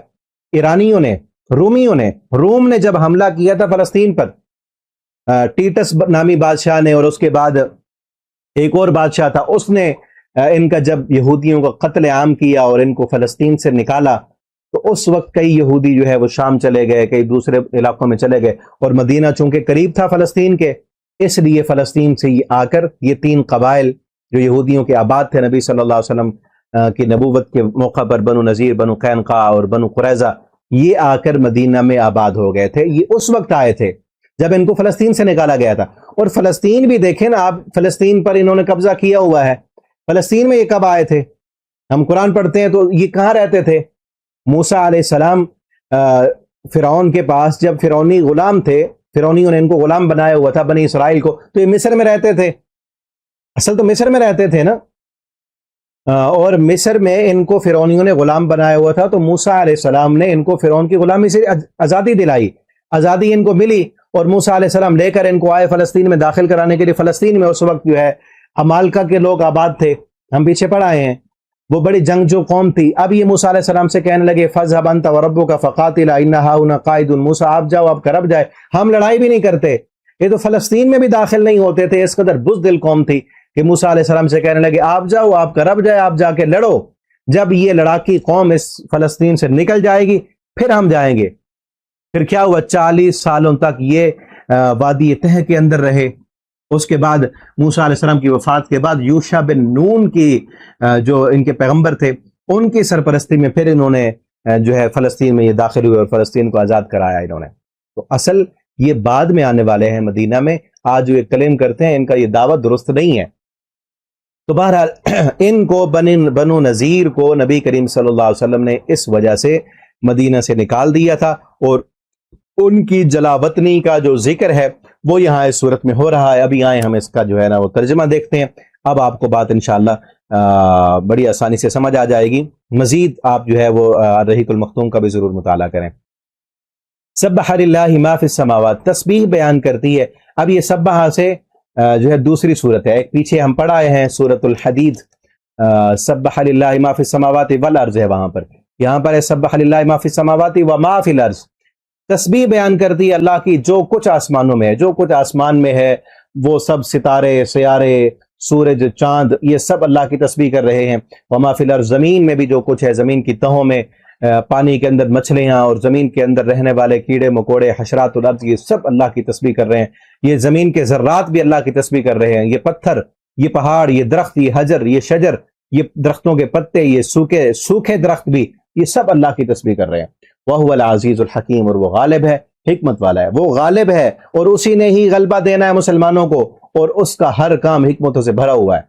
ایرانیوں نے، روم نے جب حملہ کیا تھا فلسطین پر، ٹیٹس نامی بادشاہ نے، اور اس کے بعد ایک اور بادشاہ تھا، اس نے ان کا جب یہودیوں کا قتل عام کیا اور ان کو فلسطین سے نکالا، تو اس وقت کئی یہودی جو ہے وہ شام چلے گئے، کئی دوسرے علاقوں میں چلے گئے، اور مدینہ چونکہ قریب تھا فلسطین کے، اس لیے فلسطین سے آ کر یہ تین قبائل جو یہودیوں کے آباد تھے نبی صلی اللہ علیہ وسلم کی نبوت کے موقع پر، بنو نذیر، بنو قینقاع اور بنو قریظہ، یہ آ کر مدینہ میں آباد ہو گئے تھے۔ یہ اس وقت آئے تھے جب ان کو فلسطین سے نکالا گیا تھا۔ اور فلسطین بھی دیکھیں نا آپ، فلسطین پر انہوں نے قبضہ کیا ہوا ہے۔ فلسطین میں یہ کب آئے تھے؟ ہم قرآن پڑھتے ہیں تو یہ کہاں رہتے تھے؟ موسیٰ علیہ السلام فرعون کے پاس جب فرعونی غلام تھے، فرعونیوں نے ان کو غلام بنایا ہوا تھا بنی اسرائیل کو، تو یہ مصر میں رہتے تھے۔ اصل تو مصر میں رہتے تھے نا، اور مصر میں ان کو فرعونیوں نے غلام بنایا ہوا تھا، تو موسیٰ علیہ السلام نے ان کو فرعون کی غلامی سے آزادی دلائی، آزادی ان کو ملی، اور موسیٰ علیہ السلام لے کر ان کو آئے فلسطین میں داخل کرانے کے لیے۔ فلسطین میں اس وقت جو ہے عمالقہ کے لوگ آباد تھے، ہم پیچھے پڑھ آئے ہیں، وہ بڑی جنگجو قوم تھی۔ اب یہ موسیٰ علیہ السلام سے کہنے لگے فَاذْهَبْ أَنْتَ وَرَبُّكَ فَقَاتِلَا إِنَّ هَاهُنَا قَاعِدُونَ، موسیٰ آپ جاؤ، آپ کا رب جائے، ہم لڑائی بھی نہیں کرتے۔ یہ تو فلسطین میں بھی داخل نہیں ہوتے تھے، اس قدر بزدل قوم تھی کہ موسیٰ علیہ السلام سے کہنے لگے آپ جاؤ، آپ کا رب جائے، آپ جا کے لڑو، جب یہ لڑاکی قوم اس فلسطین سے نکل جائے گی پھر ہم جائیں گے۔ پھر کیا ہوا؟ 40 سالوں تک یہ وادی تہ کے اندر رہے۔ اس کے بعد موسیٰ علیہ السلام کی وفات کے بعد یوشع بن نون کی جو ان کے پیغمبر تھے، ان کی سرپرستی میں پھر انہوں نے جو ہے فلسطین میں یہ داخل ہوئے اور فلسطین کو آزاد کرایا انہوں نے۔ تو اصل یہ بعد میں آنے والے ہیں مدینہ میں، آج جو یہ کلیم کرتے ہیں ان کا یہ دعوت درست نہیں ہے۔ تو بہرحال ان کو بنو نذیر کو نبی کریم صلی اللہ علیہ وسلم نے اس وجہ سے مدینہ سے نکال دیا تھا، اور ان کی جلاوطنی کا جو ذکر ہے وہ یہاں اس صورت میں ہو رہا ہے۔ ابھی آئے ہم اس کا جو ہے نا وہ ترجمہ دیکھتے ہیں، اب آپ کو بات انشاءاللہ بڑی آسانی سے سمجھ آ جائے گی۔ مزید آپ جو ہے وہ الرحیق المختوم کا بھی ضرور مطالعہ کریں۔ سبح للہ ما فی السماوات، تسبیح بیان کرتی ہے۔ اب یہ سبح سے جو ہے دوسری صورت ہے، ایک پیچھے ہم پڑھ آئے ہیں سورۃ الحدید، سبح للہ ما فی السماوات والارض ہے وہاں پر، یہاں پر ہے سبح للہ ما فی السماوات وما فی الارض۔ تسبیح بیان کرتی ہے اللہ کی جو کچھ آسمانوں میں ہے، جو کچھ آسمان میں ہے، وہ سب ستارے، سیارے، سورج، چاند، یہ سب اللہ کی تسبیح کر رہے ہیں۔ وما فی الارض، زمین میں بھی جو کچھ ہے، زمین کی تہوں میں، پانی کے اندر مچھلیاں اور زمین کے اندر رہنے والے کیڑے مکوڑے، حشرات الارض، یہ سب اللہ کی تسبیح کر رہے ہیں۔ یہ زمین کے ذرات بھی اللہ کی تسبیح کر رہے ہیں، یہ پتھر، یہ پہاڑ، یہ درخت، یہ حجر، یہ شجر، یہ درختوں کے پتے، یہ سوکھے درخت بھی، یہ سب اللہ کی تسبیح کر رہے ہیں۔ وَهُوَ الْعَزِيزُ الْحَكِيمُ، اور وہ غالب ہے، حکمت والا ہے، وہ غالب ہے اور اسی نے ہی غلبہ دینا ہے مسلمانوں کو، اور اس کا ہر کام حکمتوں سے بھرا ہوا ہے۔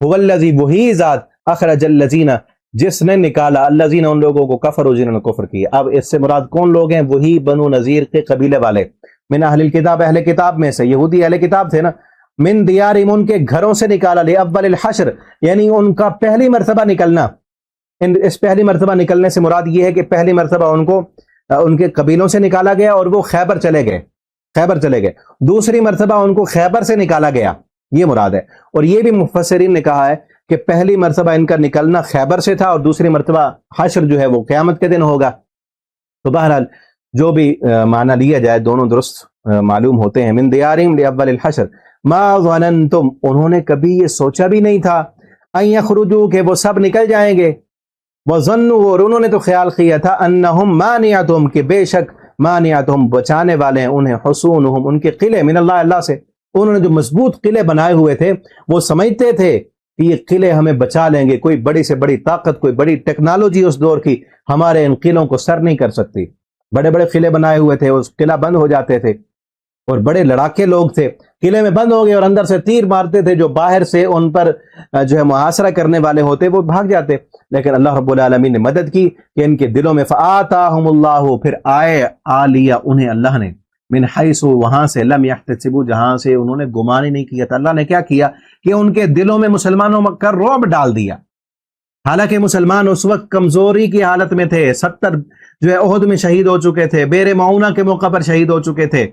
هُوَ الَّذِي، وہی ذات، اخرج الذین، جس نے نکالا، الذین، ان لوگوں کو، کفروا، جنہوں نے کفر کیا۔ اب اس سے مراد کون لوگ ہیں؟ وہی بنو نذیر کے قبیلے والے، من اہل الکتاب، اہل کتاب میں سے، یہودی اہل کتاب تھے نا، من دیارہم، ان کے گھروں سے نکالا، لأول الحشر، یعنی ان کا پہلی مرتبہ نکلنا، اس پہلی مرتبہ نکلنے سے مراد یہ ہے کہ پہلی مرتبہ ان کو ان کے قبیلوں سے نکالا گیا اور وہ خیبر چلے گئے. دوسری مرتبہ ان کو خیبر سے نکالا گیا، یہ مراد ہے. اور یہ بھی مفسرین نے کہا ہے کہ پہلی مرتبہ ان کا نکلنا خیبر سے تھا اور دوسری مرتبہ حشر جو ہے وہ قیامت کے دن ہوگا. تو بہرحال جو بھی معنی لیا جائے دونوں درست معلوم ہوتے ہیں. من دیارہم لاول الحشر ما ظننتم، انہوں نے کبھی یہ سوچا بھی نہیں تھا ان یخرجوا کہ وہ سب نکل جائیں گے. وظنوا، اور انہوں نے تو خیال کیا تھا انہم مانعتہم کہ بے شک مانعتہم بچانے والے ہیں انہیں حصونہم ان کے قلعے من اللہ، اللہ سے. انہوں نے جو مضبوط قلعے بنائے ہوئے تھے وہ سمجھتے تھے کہ یہ قلعے ہمیں بچا لیں گے، کوئی بڑی سے بڑی طاقت، کوئی بڑی ٹیکنالوجی اس دور کی ہمارے ان قلعوں کو سر نہیں کر سکتی. بڑے بڑے قلعے بنائے ہوئے تھے، اس قلعہ بند ہو جاتے تھے اور بڑے لڑاکے لوگ تھے، قلعے میں بند ہو گئے اور اندر سے تیر مارتے تھے، جو باہر سے ان پر جو ہے محاصرہ کرنے والے ہوتے وہ بھاگ جاتے. لیکن اللہ رب العالمین نے مدد کی کہ ان کے دلوں میں فآتاہم اللہ، پھر آ لیا انہیں اللہ نے من حیث، وہاں سے لم یحتسبوا، جہاں سے انہوں نے گمان ہی نہیں کیا تھا. اللہ نے کیا کیا کہ ان کے دلوں میں مسلمانوں کا رعب ڈال دیا. حالانکہ مسلمان اس وقت کمزوری کی حالت میں تھے، 70 جو ہے عہد میں شہید ہو چکے تھے، بیر معونہ کے موقع پر شہید ہو چکے تھے،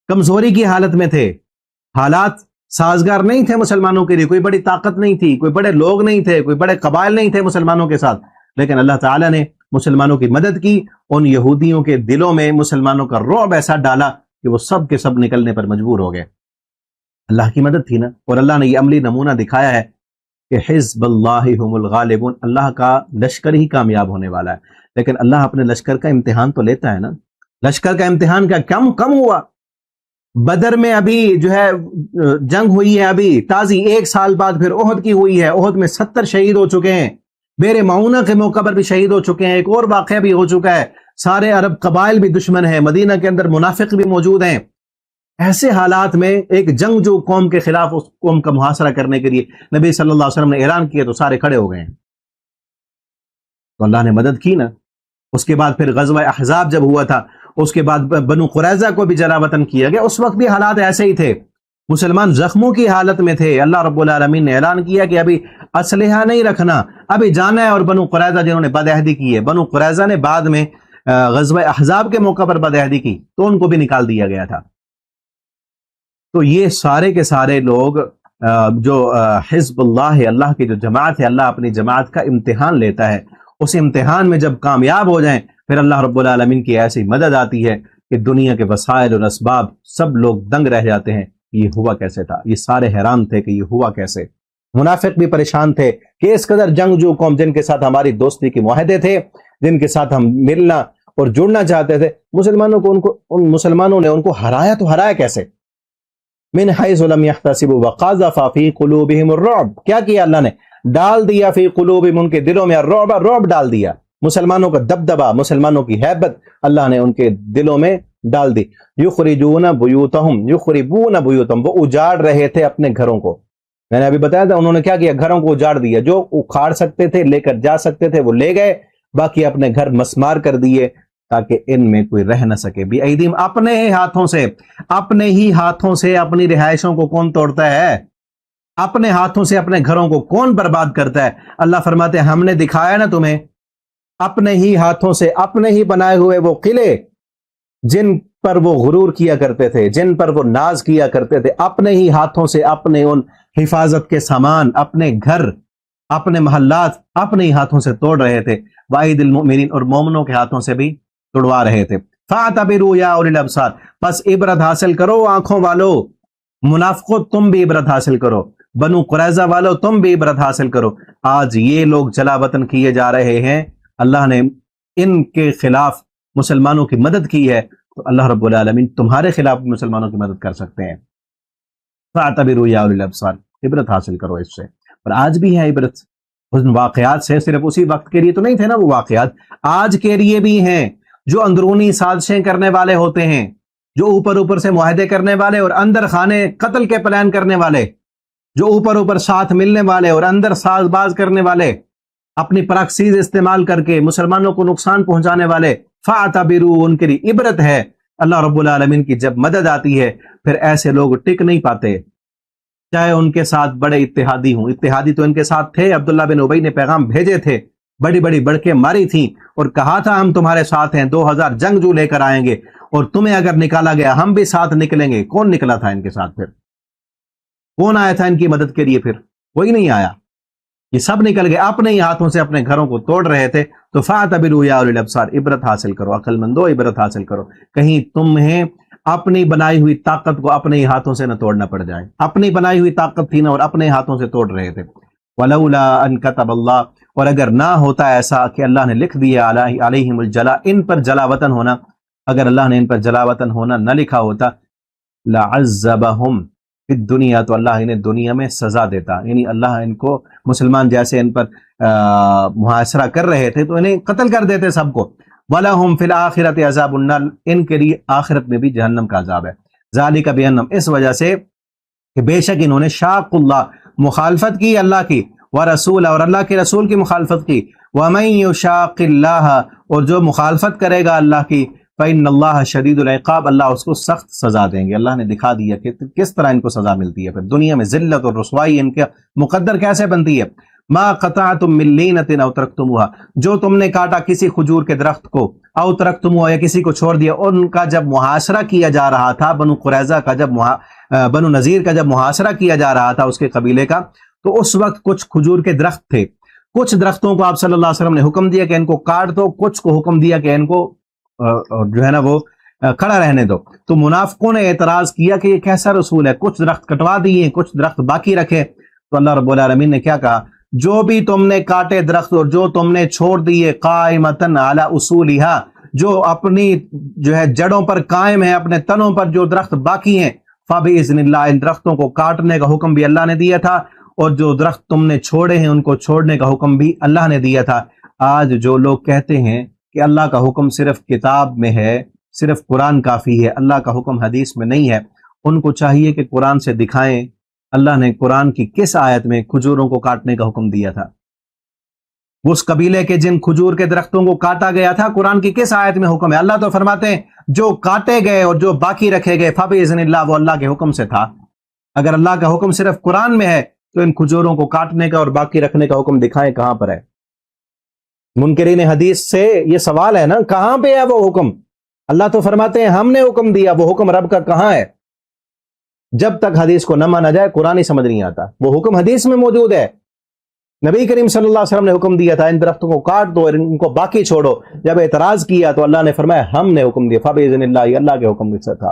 کمزوری کی حالت میں تھے، حالات سازگار نہیں تھے مسلمانوں کے لیے، کوئی بڑی طاقت نہیں تھی، کوئی بڑے لوگ نہیں تھے، کوئی بڑے قبائل نہیں تھے مسلمانوں کے ساتھ. لیکن اللہ تعالیٰ نے مسلمانوں کی مدد کی، ان یہودیوں کے دلوں میں مسلمانوں کا رعب ایسا ڈالا کہ وہ سب کے سب نکلنے پر مجبور ہو گئے. اللہ کی مدد تھی نا. اور اللہ نے یہ عملی نمونہ دکھایا ہے کہ حزب اللہ ہم الغالبون، اللہ کا لشکر ہی کامیاب ہونے والا ہے. لیکن اللہ اپنے لشکر کا امتحان تو لیتا ہے نا. لشکر کا امتحان کا کم ہوا. بدر میں ابھی جو ہے جنگ ہوئی ہے، ابھی تازی 1 سال بعد پھر احد کی ہوئی ہے، احد میں 70 شہید ہو چکے ہیں، بیر معونہ کے موقع پر بھی شہید ہو چکے ہیں. ایک اور واقعہ بھی ہو چکا ہے، سارے عرب قبائل بھی دشمن ہیں، مدینہ کے اندر منافق بھی موجود ہیں. ایسے حالات میں ایک جنگ جو قوم کے خلاف اس قوم کا محاصرہ کرنے کے لیے نبی صلی اللہ علیہ وسلم نے اعلان کیا تو سارے کھڑے ہو گئے ہیں. تو اللہ نے مدد کی نا. اس کے بعد پھر غزوہ احزاب جب ہوا تھا، اس کے بعد بنو قریظہ کو بھی جلا وطن کیا گیا. اس وقت بھی حالات ایسے ہی تھے، مسلمان زخموں کی حالت میں تھے. اللہ رب العالمین نے اعلان کیا کہ ابھی اسلحہ نہیں رکھنا، ابھی جانا ہے. اور بنو قریظہ جنہوں نے بدعہدی کی ہے، بنو قریظہ نے بعد میں غزوہ احزاب کے موقع پر بدعہدی کی تو ان کو بھی نکال دیا گیا تھا. تو یہ سارے کے سارے لوگ جو حزب اللہ ہے، اللہ کی جو جماعت ہے، اللہ اپنی جماعت کا امتحان لیتا ہے. اس امتحان میں جب کامیاب ہو جائیں پھر اللہ رب العالمین کی ایسی مدد آتی ہے کہ دنیا کے وسائل اور اسباب سب لوگ دنگ رہ جاتے ہیں. یہ ہوا کیسے تھا؟ یہ سارے حیران تھے کہ یہ ہوا کیسے. منافق بھی پریشان تھے کہ اس قدر جنگجو قوم جن کے ساتھ ہماری دوستی کے معاہدے تھے، جن کے ساتھ ہم ملنا اور جڑنا چاہتے تھے، ان مسلمانوں نے ان کو ہرایا تو ہرایا کیسے؟ من حیث لم یحتسبوا وقذف فی قلوبہم الرعب. کیا کیا اللہ نے؟ ڈال دیا فی قلوبہم، ان کے دلوں میں رعب ڈال دیا. مسلمانوں کا دبدبہ، مسلمانوں کی ہیبت اللہ نے ان کے دلوں میں ڈال دی. یخربون بیوتہم، وہ اجاڑ رہے تھے اپنے گھروں کو. میں نے ابھی بتایا تھا انہوں نے کیا کیا، گھروں کو اجاڑ دیا. جو اکھاڑ سکتے تھے، لے کر جا سکتے تھے وہ لے گئے، باقی اپنے گھر مسمار کر دیے تاکہ ان میں کوئی رہ نہ سکے. بھی ایدیم، اپنے ہی ہاتھوں سے اپنی رہائشوں کو کون توڑتا ہے؟ اپنے ہاتھوں سے اپنے گھروں کو کون برباد کرتا ہے؟ اللہ فرماتے ہیں ہم نے دکھایا نا تمہیں، اپنے ہی ہاتھوں سے اپنے ہی بنائے ہوئے وہ قلعے جن پر وہ غرور کیا کرتے تھے، جن پر وہ ناز کیا کرتے تھے، اپنے ہی ہاتھوں سے اپنے ان حفاظت کے سامان، اپنے گھر، اپنے محلات اپنے ہی ہاتھوں سے توڑ رہے تھے. وَأَيْدِي الْمُؤْمِنِينَ، اور مومنوں کے ہاتھوں سے بھی توڑوا رہے تھے. فَاعْتَبِرُوا يَا أُولِي الْأَبْصَارِ، پس عبرت حاصل کرو آنکھوں والو. منافقو تم بھی عبرت حاصل کرو، بنو قریظہ والو تم بھی عبرت حاصل کرو. آج یہ لوگ جلا وطن کیے جا رہے ہیں، اللہ نے ان کے خلاف مسلمانوں کی مدد کی ہے، تو اللہ رب العالمین تمہارے خلاف مسلمانوں کی مدد کر سکتے ہیں. فَاعْتَبِرُوا يَا أُولِي الْأَبْصَارِ، عبرت حاصل کرو اس سے. اور آج بھی ہے عبرت ان واقعات سے. صرف اسی وقت کے لیے تو نہیں تھے نا وہ واقعات، آج کے لیے بھی ہیں. جو اندرونی سازشیں کرنے والے ہوتے ہیں، جو اوپر سے معاہدے کرنے والے اور اندر خانے قتل کے پلان کرنے والے، جو اوپر ساتھ ملنے والے اور اندر ساز باز کرنے والے، اپنی پراکسیز استعمال کر کے مسلمانوں کو نقصان پہنچانے والے، فَاعْتَبِرُوا، ان کے لیے عبرت ہے. اللہ رب العالمین کی جب مدد آتی ہے پھر ایسے لوگ ٹک نہیں پاتے، چاہے ان کے ساتھ بڑے اتحادی ہوں. اتحادی تو ان کے ساتھ تھے، عبداللہ بن ابی نے پیغام بھیجے تھے بڑی بڑی بڑکیں ماری تھیں اور کہا تھا ہم تمہارے ساتھ ہیں، 2000 جنگجو لے کر آئیں گے اور تمہیں اگر نکالا گیا ہم بھی ساتھ نکلیں گے۔ کون نکلا تھا ان کے ساتھ؟ پھر کون آیا تھا ان کی مدد کے لیے؟ پھر کوئی نہیں آیا، یہ سب نکل گئے، اپنے ہی ہاتھوں سے اپنے گھروں کو توڑ رہے تھے۔ تو فَاعْتَبِرُوا یَا أُولِي الْأَبْصَارِ، عبرت حاصل کرو، عقل مندو عبرت حاصل کرو، کہیں تمہیں اپنی بنائی ہوئی طاقت کو اپنے ہی ہاتھوں سے نہ توڑنا پڑ جائے۔ اپنی بنائی ہوئی طاقت تھی نا اور اپنے ہاتھوں سے توڑ رہے تھے۔ وَلَوْلَا أَن كَتَبَ اللَّهُ، اور اگر نہ ہوتا ایسا کہ اللہ نے لکھ دیا علیہم الجلا، ان پر جلا وطن ہونا، اگر اللہ نے ان پر جلا وطن ہونا نہ لکھا ہوتا، لَعَذَّبَهُمْ فی الدنیا، تو اللہ انہیں دنیا میں سزا دیتا، یعنی اللہ ان کو، مسلمان جیسے ان پر محاصرہ کر رہے تھے تو انہیں قتل کر دیتے سب کو۔ وَلَهُمْ فِي الْآخِرَةِ عَذَابُ النَّارِ، ان کے لیے آخرت میں بھی جہنم کا عذاب ہے۔ ذَلِكَ بِأَنَّهُمْ، اس وجہ سے کہ بے شک انہوں نے شاق اللہ، مخالفت کی اللہ کی، ورسول، اور اللہ کے رسول کی مخالفت کی، وَمَن يُشَاقِ اللَّهَ، اور جو مخالفت کرے گا اللہ کی، فَإِنَّ اللَّهَ شَدِيدُ الْعِقَابِ، اللہ اس کو سخت سزا دیں گے۔ اللہ نے دکھا دیا کہ کس طرح ان کو سزا ملتی ہے، پھر دنیا میں ذلت اور رسوائی ان کے مقدر کیسے بنتی ہے۔ مَا قَطَعْتُم مِّن لِّینَةٍ أَوْ تَرَکْتُمُوهَا، جو تم نے کاٹا کسی کھجور کے درخت کو، أَوْ تَرَکْتُمُوهَا، یا کسی کو چھوڑ دیا، ان کا جب محاصرہ کیا جا رہا تھا، بنو قریظہ کا جب بنو نذیر کا جب محاصرہ کیا جا رہا تھا اس کے قبیلے کا، تو اس وقت کچھ کھجور کے درخت تھے، کچھ درختوں کو آپ صلی اللہ علیہ وسلم نے حکم دیا کہ ان کو کاٹ دو، کچھ کو حکم دیا کہ ان کو جو ہے نا وہ کھڑا رہنے دو۔ تو منافقوں نے اعتراض کیا کہ یہ کیسا رسول ہے، کچھ درخت کٹوا دیے کچھ درخت باقی رکھے۔ تو اللہ رب العالمین نے کیا کہا، جو بھی تم نے کاٹے درخت اور جو تم نے چھوڑ دیے، قائمتن علی اصولہا، جو اپنی جو ہے جڑوں پر قائم ہے، اپنے تنوں پر جو درخت باقی ہیں، فباذن اللہ، ان درختوں کو کاٹنے کا حکم بھی اللہ نے دیا تھا، اور جو درخت تم نے چھوڑے ہیں ان کو چھوڑنے کا حکم بھی اللہ نے دیا تھا۔ آج جو لوگ کہتے ہیں کہ اللہ کا حکم صرف کتاب میں ہے، صرف قرآن کافی ہے، اللہ کا حکم حدیث میں نہیں ہے، ان کو چاہیے کہ قرآن سے دکھائیں اللہ نے قرآن کی کس آیت میں کھجوروں کو کاٹنے کا حکم دیا تھا۔ اس قبیلے کے جن کھجور کے درختوں کو کاٹا گیا تھا، قرآن کی کس آیت میں حکم ہے؟ اللہ تو فرماتے ہیں جو کاٹے گئے اور جو باقی رکھے گئے، فباذن اللہ، وہ اللہ کے حکم سے تھا۔ اگر اللہ کا حکم صرف قرآن میں ہے تو ان کھجوروں کو کاٹنے کا اور باقی رکھنے کا حکم دکھائیں کہاں پر ہے؟ منکرین حدیث سے یہ سوال ہے نا، کہاں پہ ہے وہ حکم؟ اللہ تو فرماتے ہیں ہم نے حکم دیا، وہ حکم رب کا کہاں ہے؟ جب تک حدیث کو نہ مانا جائے قرآن ہی سمجھ نہیں آتا۔ وہ حکم حدیث میں موجود ہے، نبی کریم صلی اللہ علیہ وسلم نے حکم دیا تھا ان درختوں کو کاٹ دو اور ان کو باقی چھوڑو۔ جب اعتراض کیا تو اللہ نے فرمایا ہم نے حکم دیا، فباذن اللہ، یہ اللہ کے حکم سے تھا۔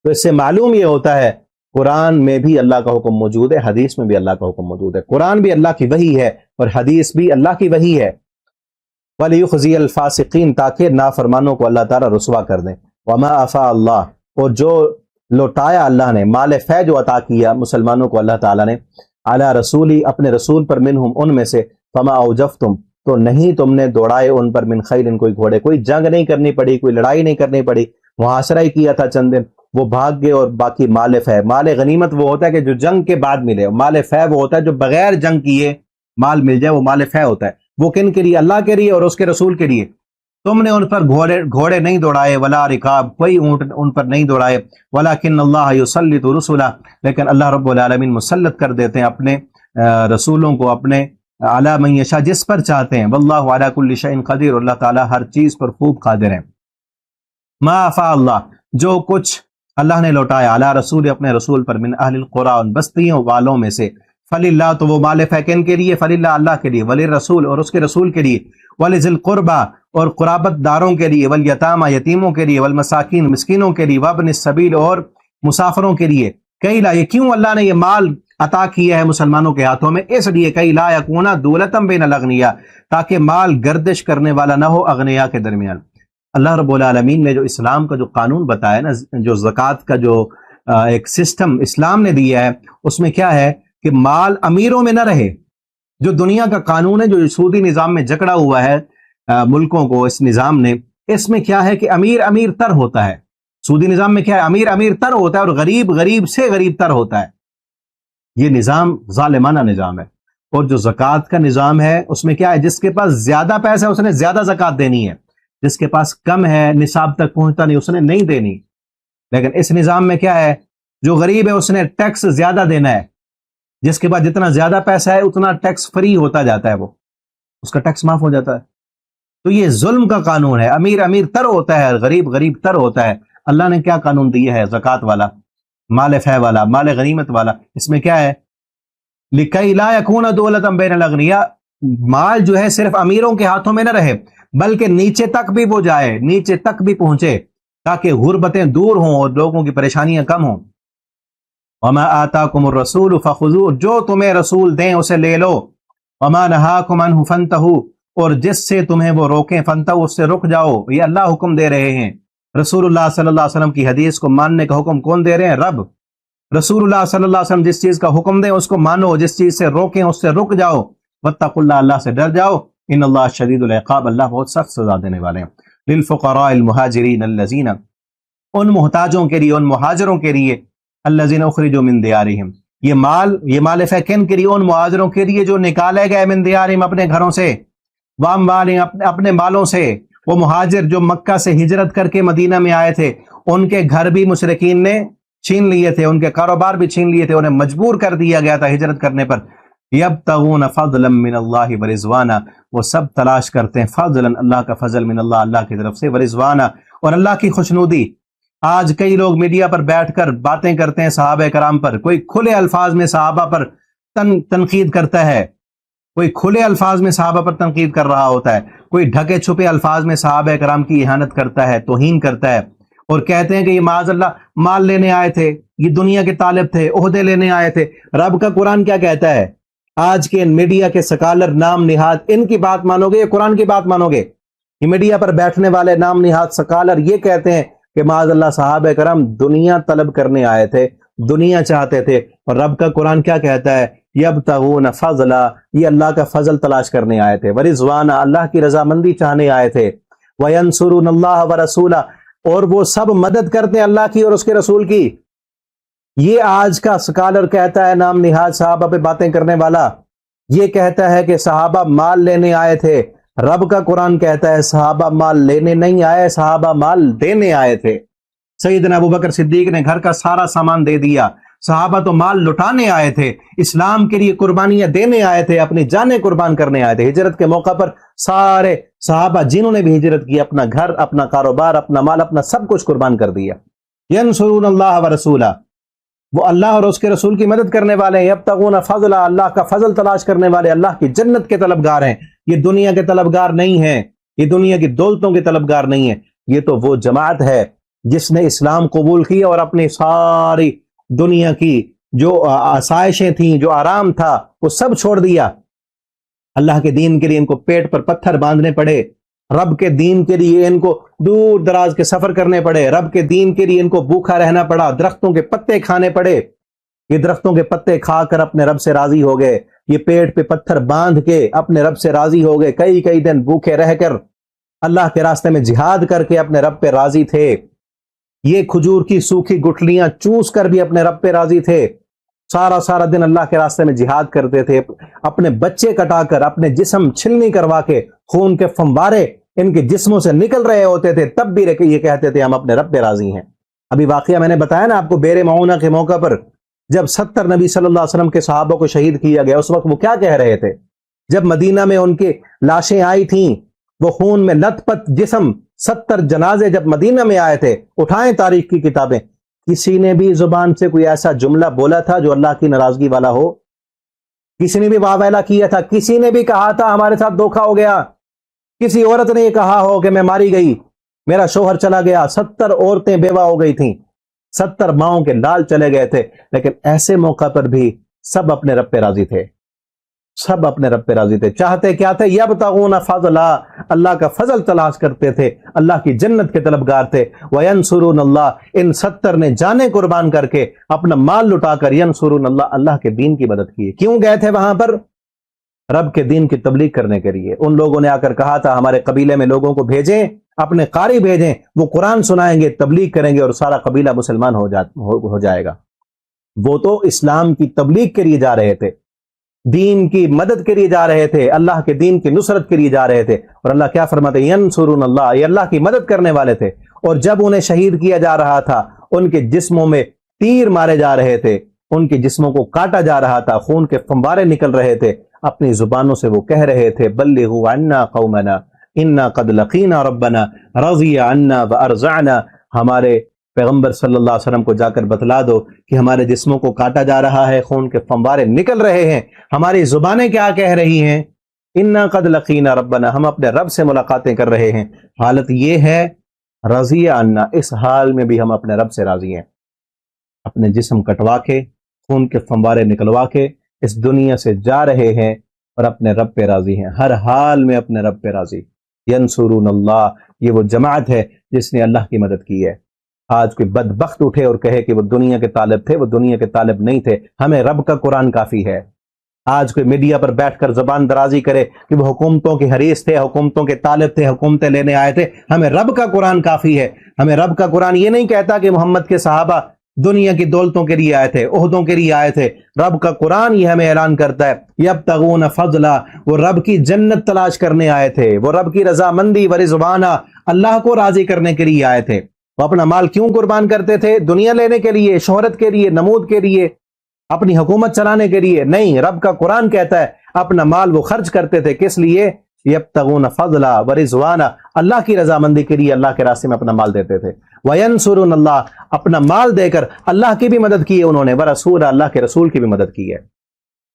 تو اس سے معلوم یہ ہوتا ہے قرآن میں بھی اللہ کا حکم موجود ہے، حدیث میں بھی اللہ کا حکم موجود ہے۔ قرآن بھی اللہ کی وحی ہے اور حدیث بھی اللہ کی وحی ہے۔ وَلِيُخْزِيَ الْفَاسِقِينَ، تاکہ نافرمانوں کو اللہ تعالیٰ رسوا کر دیں۔ وَمَا أَفَاءَ اللَّهُ، اور جو لوٹایا اللہ نے، مال فے جو عطا کیا مسلمانوں کو اللہ تعالیٰ نے، علی رسولی، اپنے رسول پر، منہم، ان میں سے، فما اوجفتم، تو نہیں تم نے دوڑائے ان پر، من خیل، کوئی گھوڑے، کوئی جنگ نہیں کرنی پڑی، کوئی لڑائی نہیں کرنی پڑی، محاصرہ ہی کیا تھا چند دن، وہ بھاگ گئے۔ اور باقی مال فے، مال غنیمت وہ ہوتا ہے کہ جو جنگ کے بعد ملے، مال فے وہ ہوتا ہے جو بغیر جنگ کیے مال مل جائے، وہ مال فے ہوتا ہے۔ وہ کن کے لیے؟ اللہ کے لیے اور اس کے رسول کے لیے۔ تم نے ان پر گھوڑے نہیں دوڑائے، ولا رکاب، کوئی اونٹ ان پر نہیں دوڑائے، ولکن اللہ یسلط رسلا، لیکن اللہ رب العالمین مسلط کر دیتے ہیں اپنے رسولوں کو، اپنے علی من یشاء، جس پر چاہتے ہیں، واللہ علی کل شیء قدیر، اللہ تعالیٰ ہر چیز پر خوب قادر ہیں۔ ما افاء اللہ، جو کچھ اللہ نے لوٹایا، علی رسول، اپنے رسول پر، من اہل القریٰ، ان بستیوں والوں میں سے، فللہ، تو وہ مال فیکن کے لیے، فللہ، اللہ کے لیے، وللرسول، اور اس کے رسول کے لیے، ولذی القربى، اور قرابت داروں کے لیے، والیتامى، یتیموں کے لیے، والمساکین، مسکینوں کے لیے، وابن السبیل، اور مسافروں کے لیے۔ کئی لا، یہ کیوں اللہ نے یہ مال عطا کیا ہے مسلمانوں کے ہاتھوں میں؟ اس لیے کئی لا یکون دولۃ بین الاغنیاء، تاکہ مال گردش کرنے والا نہ ہو اغنیاء کے درمیان۔ اللہ رب العالمین نے جو اسلام کا جو قانون بتایا نا، جو زکوٰۃ کا جو ایک سسٹم اسلام نے دیا ہے، اس میں کیا ہے کہ مال امیروں میں نہ رہے۔ جو دنیا کا قانون ہے، جو سودی نظام میں جکڑا ہوا ہے ملکوں کو، اس نظام نے، اس میں کیا ہے کہ امیر امیر تر ہوتا ہے۔ سودی نظام میں کیا ہے؟ امیر امیر تر ہوتا ہے اور غریب غریب سے غریب تر ہوتا ہے۔ یہ نظام ظالمانہ نظام ہے۔ اور جو زکوٰۃ کا نظام ہے اس میں کیا ہے؟ جس کے پاس زیادہ پیسہ ہے اس نے زیادہ زکوٰۃ دینی ہے، جس کے پاس کم ہے، نصاب تک پہنچتا نہیں، اس نے نہیں دینی۔ لیکن اس نظام میں کیا ہے؟ جو غریب ہے اس نے ٹیکس زیادہ دینا ہے، جس کے پاس جتنا زیادہ پیسہ ہے اتنا ٹیکس فری ہوتا جاتا ہے وہ۔ اس کا ٹیکس معاف ہو جاتا ہے۔ تو یہ ظلم کا قانون ہے، امیر امیر تر ہوتا ہے، غریب غریب تر ہوتا ہے۔ اللہ نے کیا قانون دیا ہے؟ زکوٰۃ والا، مال فے والا، مال غنیمت والا۔ اس میں کیا ہے؟ لِكَيْ لَا يَكُونَ دُولَةً بَيْنَ الْأَغْنِيَاءِ، مال جو ہے صرف امیروں کے ہاتھوں میں نہ رہے بلکہ نیچے تک بھی وہ جائے، نیچے تک بھی پہنچے، تاکہ غربتیں دور ہوں اور لوگوں کی پریشانیاں کم ہوں۔ وَمَا آتَاكُمُ الرَّسُولُ فَخُذُوهُ، جو تمہیں رسول دیں اسے لے لو۔ وَمَا نَهَاكُمْ عَنْهُ فَانْتَهُوا، اور جس سے تمہیں وہ روکیں فَانْتَهُوا، اس سے رک جاؤ۔ یہ اللہ حکم دے رہے ہیں۔ رسول اللہ صلی اللہ علیہ وسلم کی حدیث کو ماننے کا حکم کون دے رہے ہیں؟ رب۔ رسول اللہ صلی اللہ علیہ وسلم جس چیز کا حکم دیں اس کو مانو، جس چیز سے روکیں اس سے رک جاؤ۔ واتقوا اللہ، اللہ سے ڈر جاؤ۔ ان اللہ شدید العقاب، اللہ بہت سخت سزا دینے والے ہیں۔ للفقراء المہاجرین الذین، ان محتاجوں کے لیے، ان مہاجروں کے لیے، الذین اخرجوا من دیارہم، یہ مال فے کن کے لیے؟ ان مہاجروں کے لیے جو نکالے گئے من دیارہم، اپنے گھروں سے، واموالہم، اپنے مالوں سے۔ وہ مہاجر جو مکہ سے ہجرت کر کے مدینہ میں آئے تھے، ان کے گھر بھی مشرکین نے چھین لیے تھے، ان کے کاروبار بھی چھین لیے تھے، انہیں مجبور کر دیا گیا تھا ہجرت کرنے پر۔ یبتغون فضلا من اللہ ورضوانا، وہ سب تلاش کرتے ہیں فضلا، اللہ کا فضل، من اللہ، اللہ کی طرف سے، ورضوانا، اور اللہ کی خوشنودی۔ آج کئی لوگ میڈیا پر بیٹھ کر باتیں کرتے ہیں صحابہ کرام پر، کوئی کھلے الفاظ میں صحابہ پر تنقید کرتا ہے، کوئی کھلے الفاظ میں صحابہ پر تنقید کر رہا ہوتا ہے، کوئی ڈھکے چھپے الفاظ میں صحابہ کرام کی اہانت کرتا ہے، توہین کرتا ہے، اور کہتے ہیں کہ یہ معاذ اللہ مال لینے آئے تھے، یہ دنیا کے طالب تھے، عہدے لینے آئے تھے۔ رب کا قرآن کیا کہتا ہے؟ آج کے میڈیا کے سکالر نام نہاد، ان کی بات مانو گے یا قرآن کی بات مانو گے؟ یہ میڈیا پر بیٹھنے والے نام نہاد سکالر یہ کہتے ہیں کہ معاذ اللہ صحابہ کرام دنیا طلب کرنے آئے تھے، دنیا چاہتے تھے، اور رب کا قرآن کیا کہتا ہے؟ یبتغون فضلا، یہ اللہ کا فضل تلاش کرنے آئے تھے، ورضوانا، اللہ کی رضامندی چاہنے آئے تھے، وینصرون اللہ ورسولہ، اور وہ سب مدد کرتے ہیں اللہ کی اور اس کے رسول کی۔ یہ آج کا سکالر کہتا ہے، نام نہاد صحابہ پہ باتیں کرنے والا، یہ کہتا ہے کہ صحابہ مال لینے آئے تھے۔ رب کا قرآن کہتا ہے صحابہ مال لینے نہیں آئے، صحابہ مال دینے آئے تھے۔ سیدنا ابوبکر صدیق نے گھر کا سارا سامان دے دیا، صحابہ تو مال لٹانے آئے تھے، اسلام کے لیے قربانیاں دینے آئے تھے، اپنی جانیں قربان کرنے آئے تھے۔ ہجرت کے موقع پر سارے صحابہ جنہوں نے بھی ہجرت کی، اپنا گھر، اپنا کاروبار، اپنا مال، اپنا سب کچھ قربان کر دیا۔ ینصرون اللہ ورسولہ، وہ اللہ اور اس کے رسول کی مدد کرنے والے ہیں۔ یبتغون فضلا، اللہ کا فضل تلاش کرنے والے، اللہ کی جنت کے طلبگار ہیں۔ یہ دنیا کے طلبگار نہیں ہیں، یہ دنیا کی دولتوں کے طلبگار نہیں ہیں، یہ تو وہ جماعت ہے جس نے اسلام قبول کیا اور اپنی ساری دنیا کی جو آسائشیں تھیں، جو آرام تھا، وہ سب چھوڑ دیا۔ اللہ کے دین کے لیے ان کو پیٹ پر پتھر باندھنے پڑے، رب کے دین کے لیے ان کو دور دراز کے سفر کرنے پڑے، رب کے دین کے لیے ان کو بھوکا رہنا پڑا، درختوں کے پتے کھانے پڑے۔ یہ درختوں کے پتے کھا کر اپنے رب سے راضی ہو گئے، یہ پیٹ پہ پتھر باندھ کے اپنے رب سے راضی ہو گئے، کئی دن بھوکے رہ کر اللہ کے راستے میں جہاد کر کے اپنے رب پہ راضی تھے۔ یہ کھجور کی سوکھی گٹھلیاں چوس کر بھی اپنے رب پہ راضی تھے، سارا دن اللہ کے راستے میں جہاد کرتے تھے، اپنے بچے کٹا کر، اپنے جسم چھلنی کروا کے، خون کے فمبارے ان کے جسموں سے نکل رہے ہوتے تھے، تب بھی یہ کہتے تھے ہم اپنے رب پہ راضی ہیں۔ ابھی واقعہ میں نے بتایا نا آپ کو، بیر معونہ کے موقع پر جب 70 نبی صلی اللہ علیہ وسلم کے صحابہ کو شہید کیا گیا، اس وقت وہ کیا کہہ رہے تھے؟ جب مدینہ میں ان کی لاشیں آئی تھیں، وہ خون میں لت پت جسم، 70 جنازے جب مدینہ میں آئے تھے، اٹھائیں تاریخ کی کتابیں، کسی نے بھی زبان سے کوئی ایسا جملہ بولا تھا جو اللہ کی ناراضگی والا ہو؟ کسی نے بھی واویلا کیا تھا؟ کسی نے بھی کہا تھا ہمارے ساتھ دھوکا ہو گیا؟ کسی عورت نے یہ کہا ہو کہ میں ماری گئی، میرا شوہر چلا گیا؟ 70 عورتیں بیوہ ہو گئی تھیں، 70 ماؤں کے لال چلے گئے تھے، لیکن ایسے موقع پر بھی سب اپنے رب پہ راضی تھے، سب اپنے رب پہ راضی تھے۔ چاہتے کیا تھے؟ یبتغون فضلا، اللہ کا فضل تلاش کرتے تھے، اللہ کی جنت کے طلبگار تھے۔ وینصرون اللہ، ان 70 نے جانیں قربان کر کے، اپنا مال لٹا کر، ینصرون اللہ، اللہ کے دین کی مدد کی۔ کیوں گئے تھے وہاں پر؟ رب کے دین کی تبلیغ کرنے کے لیے۔ ان لوگوں نے آ کر کہا تھا ہمارے قبیلے میں لوگوں کو بھیجیں، اپنے قاری بھیجیں، وہ قرآن سنائیں گے، تبلیغ کریں گے، اور سارا قبیلہ مسلمان ہو جائے گا۔ وہ تو اسلام کی تبلیغ کے لیے جا رہے تھے، دین کی مدد کے لیے جا رہے تھے، اللہ کے دین کی نصرت کے لیے جا رہے تھے۔ اور اللہ کیا فرماتے ہیں؟ ینصرون اللہ، یہ اللہ کی مدد کرنے والے تھے۔ اور جب انہیں شہید کیا جا رہا تھا، ان کے جسموں میں تیر مارے جا رہے تھے، ان کے جسموں کو کاٹا جا رہا تھا، خون کے فمبارے نکل رہے تھے، اپنی زبانوں سے وہ کہہ رہے تھے بلغوا عنا قومنا انا قد لقینا ربنا رضی عنا وارضعنا، ہمارے پیغمبر صلی اللہ علیہ وسلم کو جا کر بتلا دو کہ ہمارے جسموں کو کاٹا جا رہا ہے، خون کے فوارے نکل رہے ہیں، ہماری زبانیں کیا کہہ رہی ہیں؟ انا قد لقینا ربنا، ہم اپنے رب سے ملاقاتیں کر رہے ہیں۔ حالت یہ ہے رضی عنا، اس حال میں بھی ہم اپنے رب سے راضی ہیں، اپنے جسم کٹوا کے خون کے فوارے نکلوا کے اس دنیا سے جا رہے ہیں اور اپنے رب پہ راضی ہیں، ہر حال میں اپنے رب پہ راضی۔ ینصرون اللہ، یہ وہ جماعت ہے جس نے اللہ کی مدد کی ہے۔ آج کوئی بدبخت اٹھے اور کہے کہ وہ دنیا کے طالب تھے، وہ دنیا کے طالب نہیں تھے، ہمیں رب کا قرآن کافی ہے۔ آج کوئی میڈیا پر بیٹھ کر زبان درازی کرے کہ وہ حکومتوں کے حریث تھے، حکومتوں کے طالب تھے، حکومتیں لینے آئے تھے، ہمیں رب کا قرآن کافی ہے۔ ہمیں رب کا قرآن یہ نہیں کہتا کہ محمد کے صحابہ دنیا کی دولتوں کے لیے آئے تھے، عہدوں کے لیے آئے تھے۔ رب کا قرآن یہ ہمیں اعلان کرتا ہے یبتغون فضلا، وہ رب کی جنت تلاش کرنے آئے تھے، وہ رب کی رضامندی و رضوانا، اللہ کو راضی کرنے کے لیے آئے تھے۔ وہ اپنا مال کیوں قربان کرتے تھے؟ دنیا لینے کے لیے، شہرت کے لیے، نمود کے لیے، اپنی حکومت چلانے کے لیے نہیں۔ رب کا قرآن کہتا ہے اپنا مال وہ خرچ کرتے تھے، کس لیے؟ یبتغون فضلا ورضوانا، اللہ کی رضامندی کے لیے اللہ کے راستے میں اپنا مال دیتے تھے۔ وینصرون اللہ، اپنا مال دے کر اللہ کی بھی مدد کی ہے انہوں نے، ورسول، اللہ کے رسول کی بھی مدد کی ہے،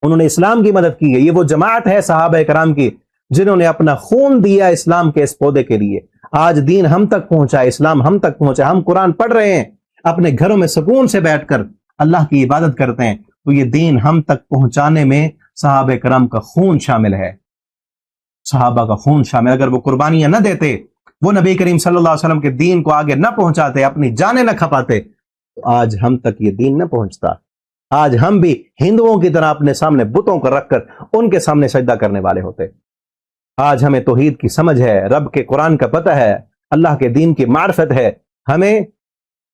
انہوں نے اسلام کی مدد کی ہے۔ یہ وہ جماعت ہے صحابہ کرام کی جنہوں نے اپنا خون دیا اسلام کے اس پودے کے لیے۔ آج دین ہم تک پہنچا، اسلام ہم تک پہنچا، ہم قرآن پڑھ رہے ہیں، اپنے گھروں میں سکون سے بیٹھ کر اللہ کی عبادت کرتے ہیں، تو یہ دین ہم تک پہنچانے میں صحابہ کرام کا خون شامل ہے، صحابہ کا خون شامل۔ اگر وہ قربانیاں نہ دیتے، وہ نبی کریم صلی اللہ علیہ وسلم کے دین کو آگے نہ پہنچاتے، اپنی جانیں نہ کھپاتے، تو آج ہم تک یہ دین نہ پہنچتا۔ آج ہم بھی ہندوؤں کی طرح اپنے سامنے بتوں کو رکھ کر ان کے سامنے سجدہ کرنے والے ہوتے۔ آج ہمیں توحید کی سمجھ ہے، رب کے قرآن کا پتہ ہے، اللہ کے دین کی معرفت ہے، ہمیں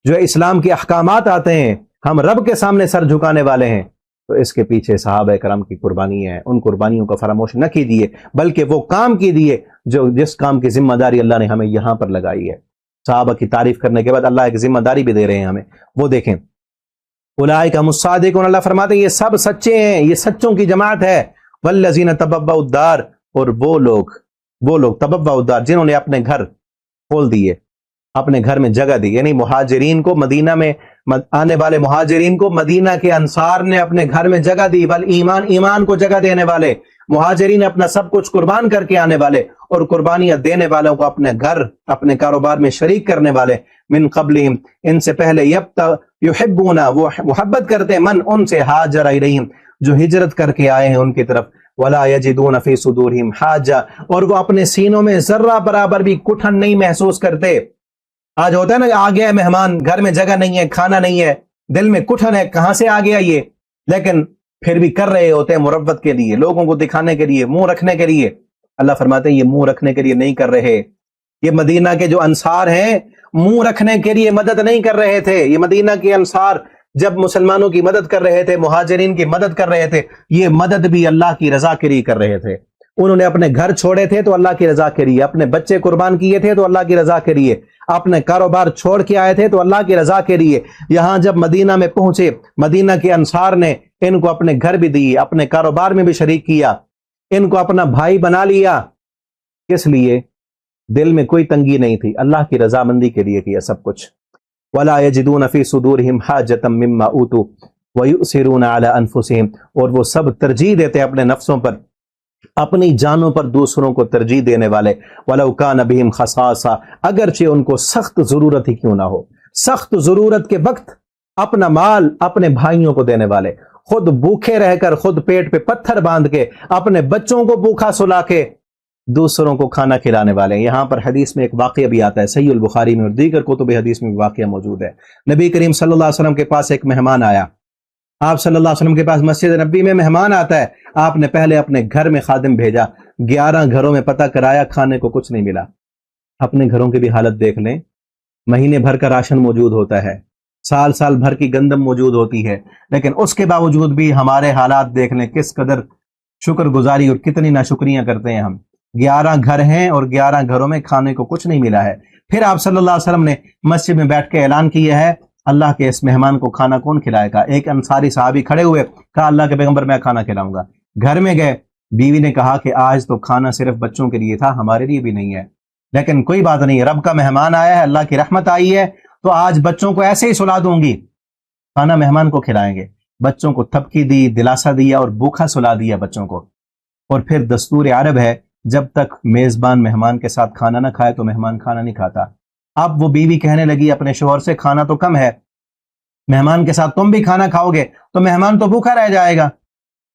جو اسلام کے احکامات آتے ہیں، ہم رب کے سامنے سر جھکانے والے ہیں۔ تو اس کے پیچھے صحابہ کرام کی قربانی ہے، ان قربانیوں کو فراموش نہ کیجیے، بلکہ وہ کام کیجیے جس کام کی ذمہ داری اللہ نے ہمیں یہاں پر لگائی ہے۔ صحابہ کی تعریف کرنے کے بعد اللہ ایک ذمہ داری بھی دے رہے ہیں ہمیں، وہ دیکھیں اولئک هم الصادقون، اللہ فرماتے ہیں یہ سب سچے ہیں، یہ سچوں کی جماعت ہے۔ والذین تبوؤا الدار، اور وہ لوگ تبوؤا الدار جنہوں نے اپنے گھر کھول دیے، اپنے گھر میں جگہ دی، یعنی مہاجرین کو، مدینہ میں آنے والے مہاجرین کو مدینہ کے انصار نے اپنے گھر میں جگہ دی، بل ایمان کو جگہ دینے والے مہاجرین اپنا سب کچھ قربان کر کے آنے والے اور قربانیاں دینے والوں کو اپنے گھر، اپنے کاروبار میں شریک کرنے والے، من قبلہم، ان سے پہلے، یحبون، وہ محبت کرتے ہیں، من، ان سے، ہاجر الیہم، جو ہجرت کر کے آئے ہیں ان کی طرف، ولا یجدون فی صدورہم حاجہ، اور وہ اپنے سینوں میں ذرہ برابر بھی کٹھن نہیں محسوس کرتے۔ آج ہوتا ہے نا، آ گیا ہے مہمان، گھر میں جگہ نہیں ہے، کھانا نہیں ہے، دل میں کٹھن ہے، کہاں سے آ گیا یہ، لیکن پھر بھی کر رہے ہوتے ہیں مروت کے لیے، لوگوں کو دکھانے کے لیے، منہ رکھنے کے لیے۔ اللہ فرماتے ہیں یہ منہ رکھنے کے لیے نہیں کر رہے، یہ مدینہ کے جو انصار ہیں منہ رکھنے کے لیے مدد نہیں کر رہے تھے۔ یہ مدینہ کے انصار جب مسلمانوں کی مدد کر رہے تھے، مہاجرین کی مدد کر رہے تھے، یہ مدد بھی اللہ کی رضا کے لیے کر رہے تھے۔ انہوں نے اپنے گھر چھوڑے تھے تو اللہ کی رضا کے لیے، اپنے بچے قربان کیے تھے تو اللہ کی رضا کے لیے، اپنے کاروبار چھوڑ کے آئے تھے تو اللہ کی رضا کے لیے۔ یہاں جب مدینہ میں پہنچے، مدینہ کے انصار نے ان کو اپنے گھر بھی دیے، اپنے کاروبار میں بھی شریک کیا، ان کو اپنا بھائی بنا لیا۔ کس لیے؟ دل میں کوئی تنگی نہیں تھی، اللہ کی رضامندی کے لیے کیا سب کچھ۔ وَلَا يَجِدُونَ فِي صُدُورِهِمْ حَاجَةً مِّمَّا أُوتُوا وَيُؤْثِرُونَ عَلَىٰ أَنفُسِهِمْ، اور وہ سب ترجیح دیتے اپنے نفسوں پر، اپنی جانوں پر دوسروں کو ترجیح دینے والے۔ وَلَوْ كَانَ بِهِمْ خَصَاصَةٌ، اگرچہ ان کو سخت ضرورت ہی کیوں نہ ہو، سخت ضرورت کے وقت اپنا مال اپنے بھائیوں کو دینے والے، خود بھوکے رہ کر، خود پیٹ پہ پتھر باندھ کے، اپنے بچوں کو بھوکا سلا کے دوسروں کو کھانا کھلانے والے۔ یہاں پر حدیث میں ایک واقعہ بھی آتا ہے، صحیح البخاری میں اور دیگر کتب حدیث میں بھی واقعہ موجود ہے۔ نبی کریم صلی اللہ علیہ وسلم کے پاس ایک مہمان آیا، آپ صلی اللہ علیہ وسلم کے پاس مسجد نبی میں مہمان آتا ہے، آپ نے پہلے اپنے گھر میں خادم بھیجا، 11 گھروں میں پتہ کرایا، کھانے کو کچھ نہیں ملا۔ اپنے گھروں کی بھی حالت دیکھ لیں، مہینے بھر کا راشن موجود ہوتا ہے، سال بھر کی گندم موجود ہوتی ہے، لیکن اس کے باوجود بھی ہمارے حالات دیکھ لیں، کس قدر شکر گزاری اور کتنی ناشکریاں کرتے ہیں ہم۔ 11 گھر ہیں اور 11 گھروں میں کھانے کو کچھ نہیں ملا ہے۔ پھر آپ صلی اللہ علیہ وسلم نے مسجد میں بیٹھ کے اعلان کیا ہے، اللہ کے اس مہمان کو کھانا کون کھلائے گا؟ ایک انصاری صحابی کھڑے ہوئے، کہا اللہ کے پیغمبر میں کھانا کھلاؤں گا۔ گھر میں گئے، بیوی نے کہا کہ آج تو کھانا صرف بچوں کے لیے تھا، ہمارے لیے بھی نہیں ہے، لیکن کوئی بات نہیں، رب کا مہمان آیا ہے، اللہ کی رحمت آئی ہے، تو آج بچوں کو ایسے ہی سلا دوں گی۔ کھانا مہمان کو کھلائیں گے، بچوں کو تھپکی دی، دلاسا دیا اور بھوکا سلا دیا بچوں کو۔ اور پھر دستور عرب ہے، جب تک میزبان مہمان کے ساتھ کھانا نہ کھائے تو مہمان کھانا نہیں کھاتا۔ اب وہ بیوی کہنے لگی اپنے شوہر سے، کھانا تو کم ہے، مہمان کے ساتھ تم بھی کھانا کھاؤ گے تو مہمان تو بھوکا رہ جائے گا۔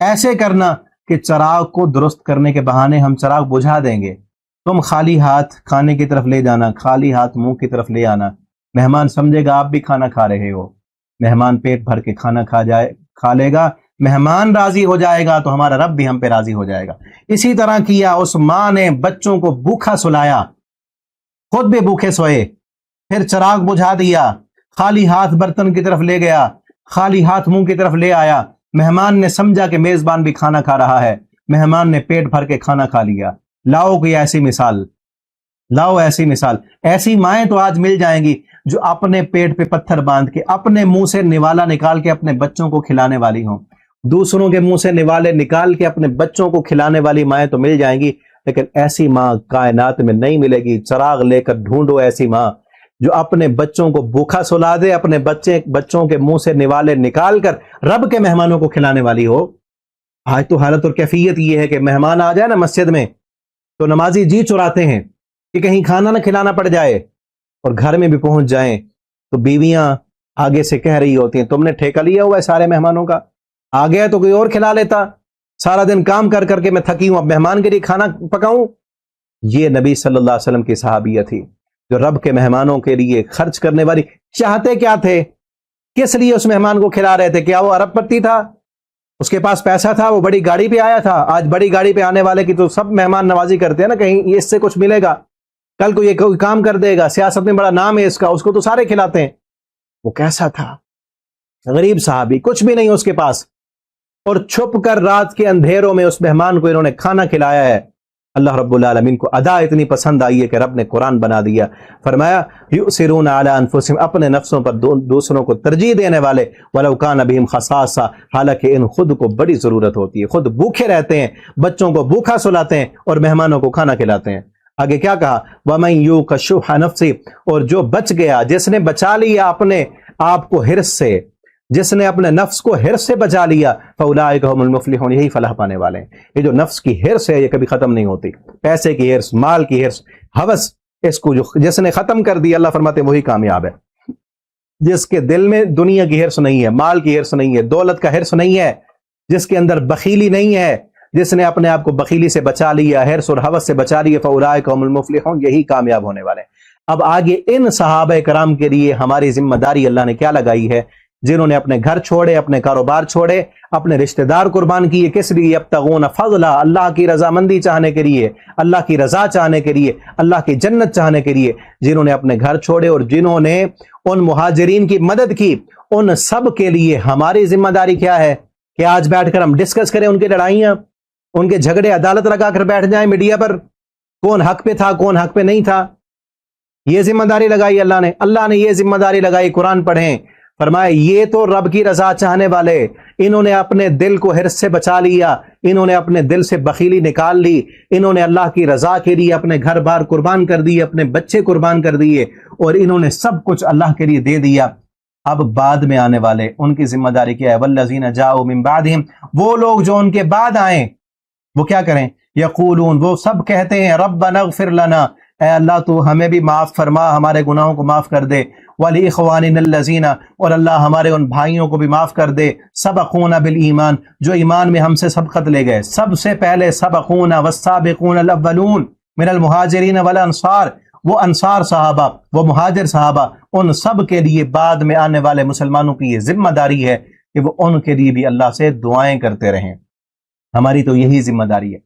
ایسے کرنا کہ چراغ کو درست کرنے کے بہانے ہم چراغ بجھا دیں گے، تم خالی ہاتھ کھانے کی طرف لے جانا، خالی ہاتھ منہ کی طرف لے آنا، مہمان سمجھے گا آپ بھی کھانا کھا رہے ہو، مہمان پیٹ بھر کے کھانا کھا لے گا، مہمان راضی ہو جائے گا تو ہمارا رب بھی ہم پہ راضی ہو جائے گا۔ اسی طرح کیا، اس ماں نے بچوں کو بھوکا سلایا، خود بھی بھوکے سوئے، پھر چراغ بجھا دیا، خالی ہاتھ برتن کی طرف لے گیا، خالی ہاتھ منہ کی طرف لے آیا، مہمان نے سمجھا کہ میزبان بھی کھانا کھا رہا ہے، مہمان نے پیٹ بھر کے کھانا کھا لیا۔ لاؤ کوئی ایسی مثال، لاؤ ایسی مثال۔ ایسی مائیں تو آج مل جائیں گی جو اپنے پیٹ پہ پتھر باندھ کے، اپنے منہ سے نوالا نکال کے اپنے بچوں کو کھلانے والی ہوں، دوسروں کے منہ سے نوالے نکال کے اپنے بچوں کو کھلانے والی مائیں تو مل جائیں گی، لیکن ایسی ماں کائنات میں نہیں ملے گی۔ چراغ لے کر ڈھونڈو ایسی ماں جو اپنے بچوں کو بھوکا سلا دے، اپنے بچوں کے منہ سے نوالے نکال کر رب کے مہمانوں کو کھلانے والی ہو۔ آج تو حالت اور کیفیت یہ ہے کہ مہمان آ جائے نا مسجد میں تو نمازی جی چراتے ہیں کہ کہیں کھانا نہ کھلانا پڑ جائے، اور گھر میں بھی پہنچ جائیں تو بیویاں آگے سے کہہ رہی ہوتی ہیں تم نے ٹھیکہ لیا ہوا ہے سارے مہمانوں کا، آ گیا تو کوئی اور کھلا لیتا، سارا دن کام کر کر کے میں تھکی ہوں، اب مہمان کے لیے کھانا پکاؤں۔ یہ نبی صلی اللہ علیہ وسلم کی صحابیہ تھی جو رب کے مہمانوں کے لیے خرچ کرنے والی۔ چاہتے کیا تھے، کس لیے اس مہمان کو کھلا رہے تھے؟ کیا وہ ارب پتی تھا، اس کے پاس پیسہ تھا، وہ بڑی گاڑی پہ آیا تھا؟ آج بڑی گاڑی پہ آنے والے کی تو سب مہمان نوازی کرتے ہیں نا، کہیں یہ اس سے کچھ ملے گا، کل کو یہ کوئی کام کر دے گا، سیاست میں بڑا نام ہے اس کا، اس کو تو سارے کھلاتے ہیں۔ وہ کیسا تھا؟ غریب صحابی، کچھ بھی نہیں اس کے پاس، اور چھپ کر رات کے اندھیروں میں اس مہمان کو انہوں نے کھانا کھلایا ہے۔ اللہ رب العالمین کو ادا اتنی پسند آئی ہے کہ رب نے قرآن بنا دیا، فرمایا یؤثرون علی انفسہم، اپنے نفسوں پر دوسروں کو ترجیح دینے والے، ولو کان بہم خصاصہ، حالانکہ ان خود کو بڑی ضرورت ہوتی ہے، خود بھوکے رہتے ہیں، بچوں کو بھوکا سلاتے ہیں اور مہمانوں کو کھانا کھلاتے ہیں۔ آگے کیا کہا؟ وَمَن يُوقَ شُحَّ نَفْسِهِ، اور جو بچ گیا، جس نے بچا لیا اپنے آپ کو حرص سے، جس نے اپنے نفس کو حرص سے بچا لیا، فَأُولَٰئِكَ هُمُ الْمُفْلِحُونَ، یہی فلاح پانے والے ہیں۔ یہ جو نفس کی حرص ہے یہ کبھی ختم نہیں ہوتی، پیسے کی حرص، مال کی حرص، ہوس، اس کو جس نے ختم کر دی، اللہ فرماتے ہیں وہی کامیاب ہے۔ جس کے دل میں دنیا کی حرص نہیں ہے، مال کی حرص نہیں ہے، دولت کا حرص نہیں ہے، جس کے اندر بخیلی نہیں ہے، جس نے اپنے آپ کو بخیلی سے بچا لیا، حرص اور ہوس سے بچا لیا، فَأُولَٰئِكَ هُمُ الْمُفْلِحُونَ، یہی کامیاب ہونے والے ہیں۔ اب آگے ان صحابہ کرام کے لیے ہماری ذمہ داری اللہ نے کیا لگائی ہے، جنہوں نے اپنے گھر چھوڑے، اپنے کاروبار چھوڑے، اپنے رشتہ دار قربان کیے، کس لیے؟ یبتغون فضلا، اللہ کی رضامندی چاہنے کے لیے، اللہ کی رضا چاہنے کے لیے، اللہ کی جنت چاہنے کے لیے، جنہوں نے اپنے گھر چھوڑے اور جنہوں نے ان مہاجرین کی مدد کی، ان سب کے لیے ہماری ذمہ داری کیا ہے کہ آج بیٹھ کر ہم ڈسکس کریں ان کی لڑائیاں، ان کے جھگڑے، عدالت لگا کر بیٹھ جائیں میڈیا پر، کون حق پہ تھا کون حق پہ نہیں تھا۔ یہ ذمہ داری لگائی اللہ نے یہ ذمہ داری لگائی۔ قرآن پڑھیں، فرمایا یہ تو رب کی رضا چاہنے والے، انہوں نے اپنے دل کو حرص سے بچا لیا، انہوں نے اپنے دل سے بخیلی نکال لی، انہوں نے اللہ کی رضا کے لیے اپنے گھر بار قربان کر دیے، اپنے بچے قربان کر دیے، اور انہوں نے سب کچھ اللہ کے لیے دے دیا۔ اب بعد میں آنے والے ان کی ذمہ داری کیا ہے؟ والذین جاؤ من بعدہم، وہ لوگ جو ان کے بعد آئیں وہ کیا کریں؟ یقولون، وہ سب کہتے ہیں ربنا اغفر لنا، اے اللہ تو ہمیں بھی معاف فرما، ہمارے گناہوں کو معاف کر دے، وَلِإِخْوَانِنَا الَّذِينَ، اور اللہ ہمارے ان بھائیوں کو بھی معاف کر دے، سبقونا بالایمان، جو ایمان میں ہم سے سبقت لے گئے۔ سب سے پہلے سبقونا والسابقون الاولون من المہاجرین والانصار، وہ انصار صحابہ، وہ مہاجر صحابہ، ان سب کے لیے بعد میں آنے والے مسلمانوں کی یہ ذمہ داری ہے کہ وہ ان کے لیے بھی اللہ سے دعائیں کرتے رہیں۔ ہماری تو یہی ذمہ داری ہے۔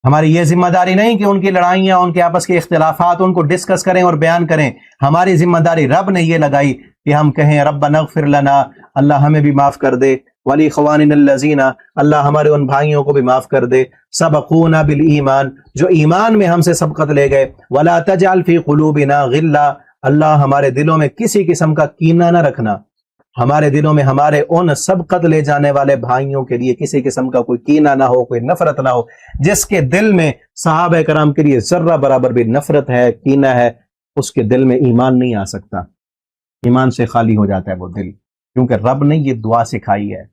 ہماری یہ ذمہ داری نہیں کہ ان کی لڑائیاں، ان کے آپس کے اختلافات، ان کو ڈسکس کریں اور بیان کریں۔ ہماری ذمہ داری رب نے یہ لگائی کہ ہم کہیں ربنا اغفر لنا، اللہ ہمیں بھی معاف کر دے، وَلِإِخْوَانِنَا الَّذِينَ، اللہ ہمارے ان بھائیوں کو بھی معاف کر دے، سبقونا بالایمان، جو ایمان میں ہم سے سبقت لے گئے، وَلَا تَجْعَلْ فِي قُلُوبِنَا غِلًّا، اللہ ہمارے دلوں میں کسی قسم کا کینہ نہ رکھنا، ہمارے دلوں میں ہمارے ان سبقت لے جانے والے بھائیوں کے لیے کسی قسم کا کوئی کینہ نہ ہو، کوئی نفرت نہ ہو۔ جس کے دل میں صحابہ کرام کے لیے ذرہ برابر بھی نفرت ہے، کینہ ہے، اس کے دل میں ایمان نہیں آ سکتا، ایمان سے خالی ہو جاتا ہے وہ دل، کیونکہ رب نے یہ دعا سکھائی ہے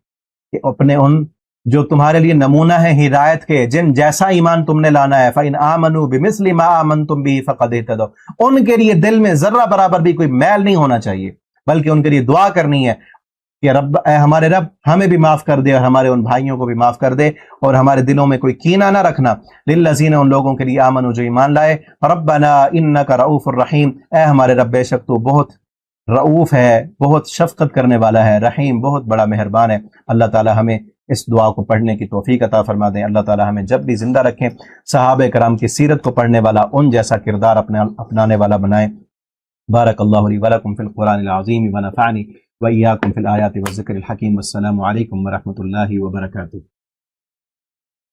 کہ اپنے ان جو تمہارے لیے نمونہ ہے ہدایت کے، جن جیسا ایمان تم نے لانا ہے، فَإِنْ آمَنُوا بِمِثْلِ مَا آمَنْتُمْ بِهِ فَقَدْ اهْتَدَوْا، ان کے لیے دل میں ذرہ برابر بھی کوئی میل نہیں ہونا چاہیے، بلکہ ان کے لیے دعا کرنی ہے کہ رب، اے ہمارے رب ہمیں بھی معاف کر دے اور ہمارے ان بھائیوں کو بھی معاف کر دے، اور ہمارے دلوں میں کوئی کینہ نہ رکھنا۔ للذین، ان لوگوں کے لیے آمنوا جو ایمان لائے، ربنا انک رؤوف الرحیم، اے ہمارے رب بے شک تو بہت رؤوف ہے، بہت شفقت کرنے والا ہے، رحیم بہت بڑا مہربان ہے۔ اللہ تعالی ہمیں اس دعا کو پڑھنے کی توفیق عطا فرما دیں۔ اللہ تعالی ہمیں جب بھی زندہ رکھیں صحابہ کرام کی سیرت کو پڑھنے والا، ان جیسا کردار اپنانے والا بنائیں۔ بارک اللہ لی ولکم فی القرآن العظیم ونفعنی وإیاکم فی الآیات والذکر الحکیم۔ والسلام علیکم ورحمۃ اللہ وبرکاتہ۔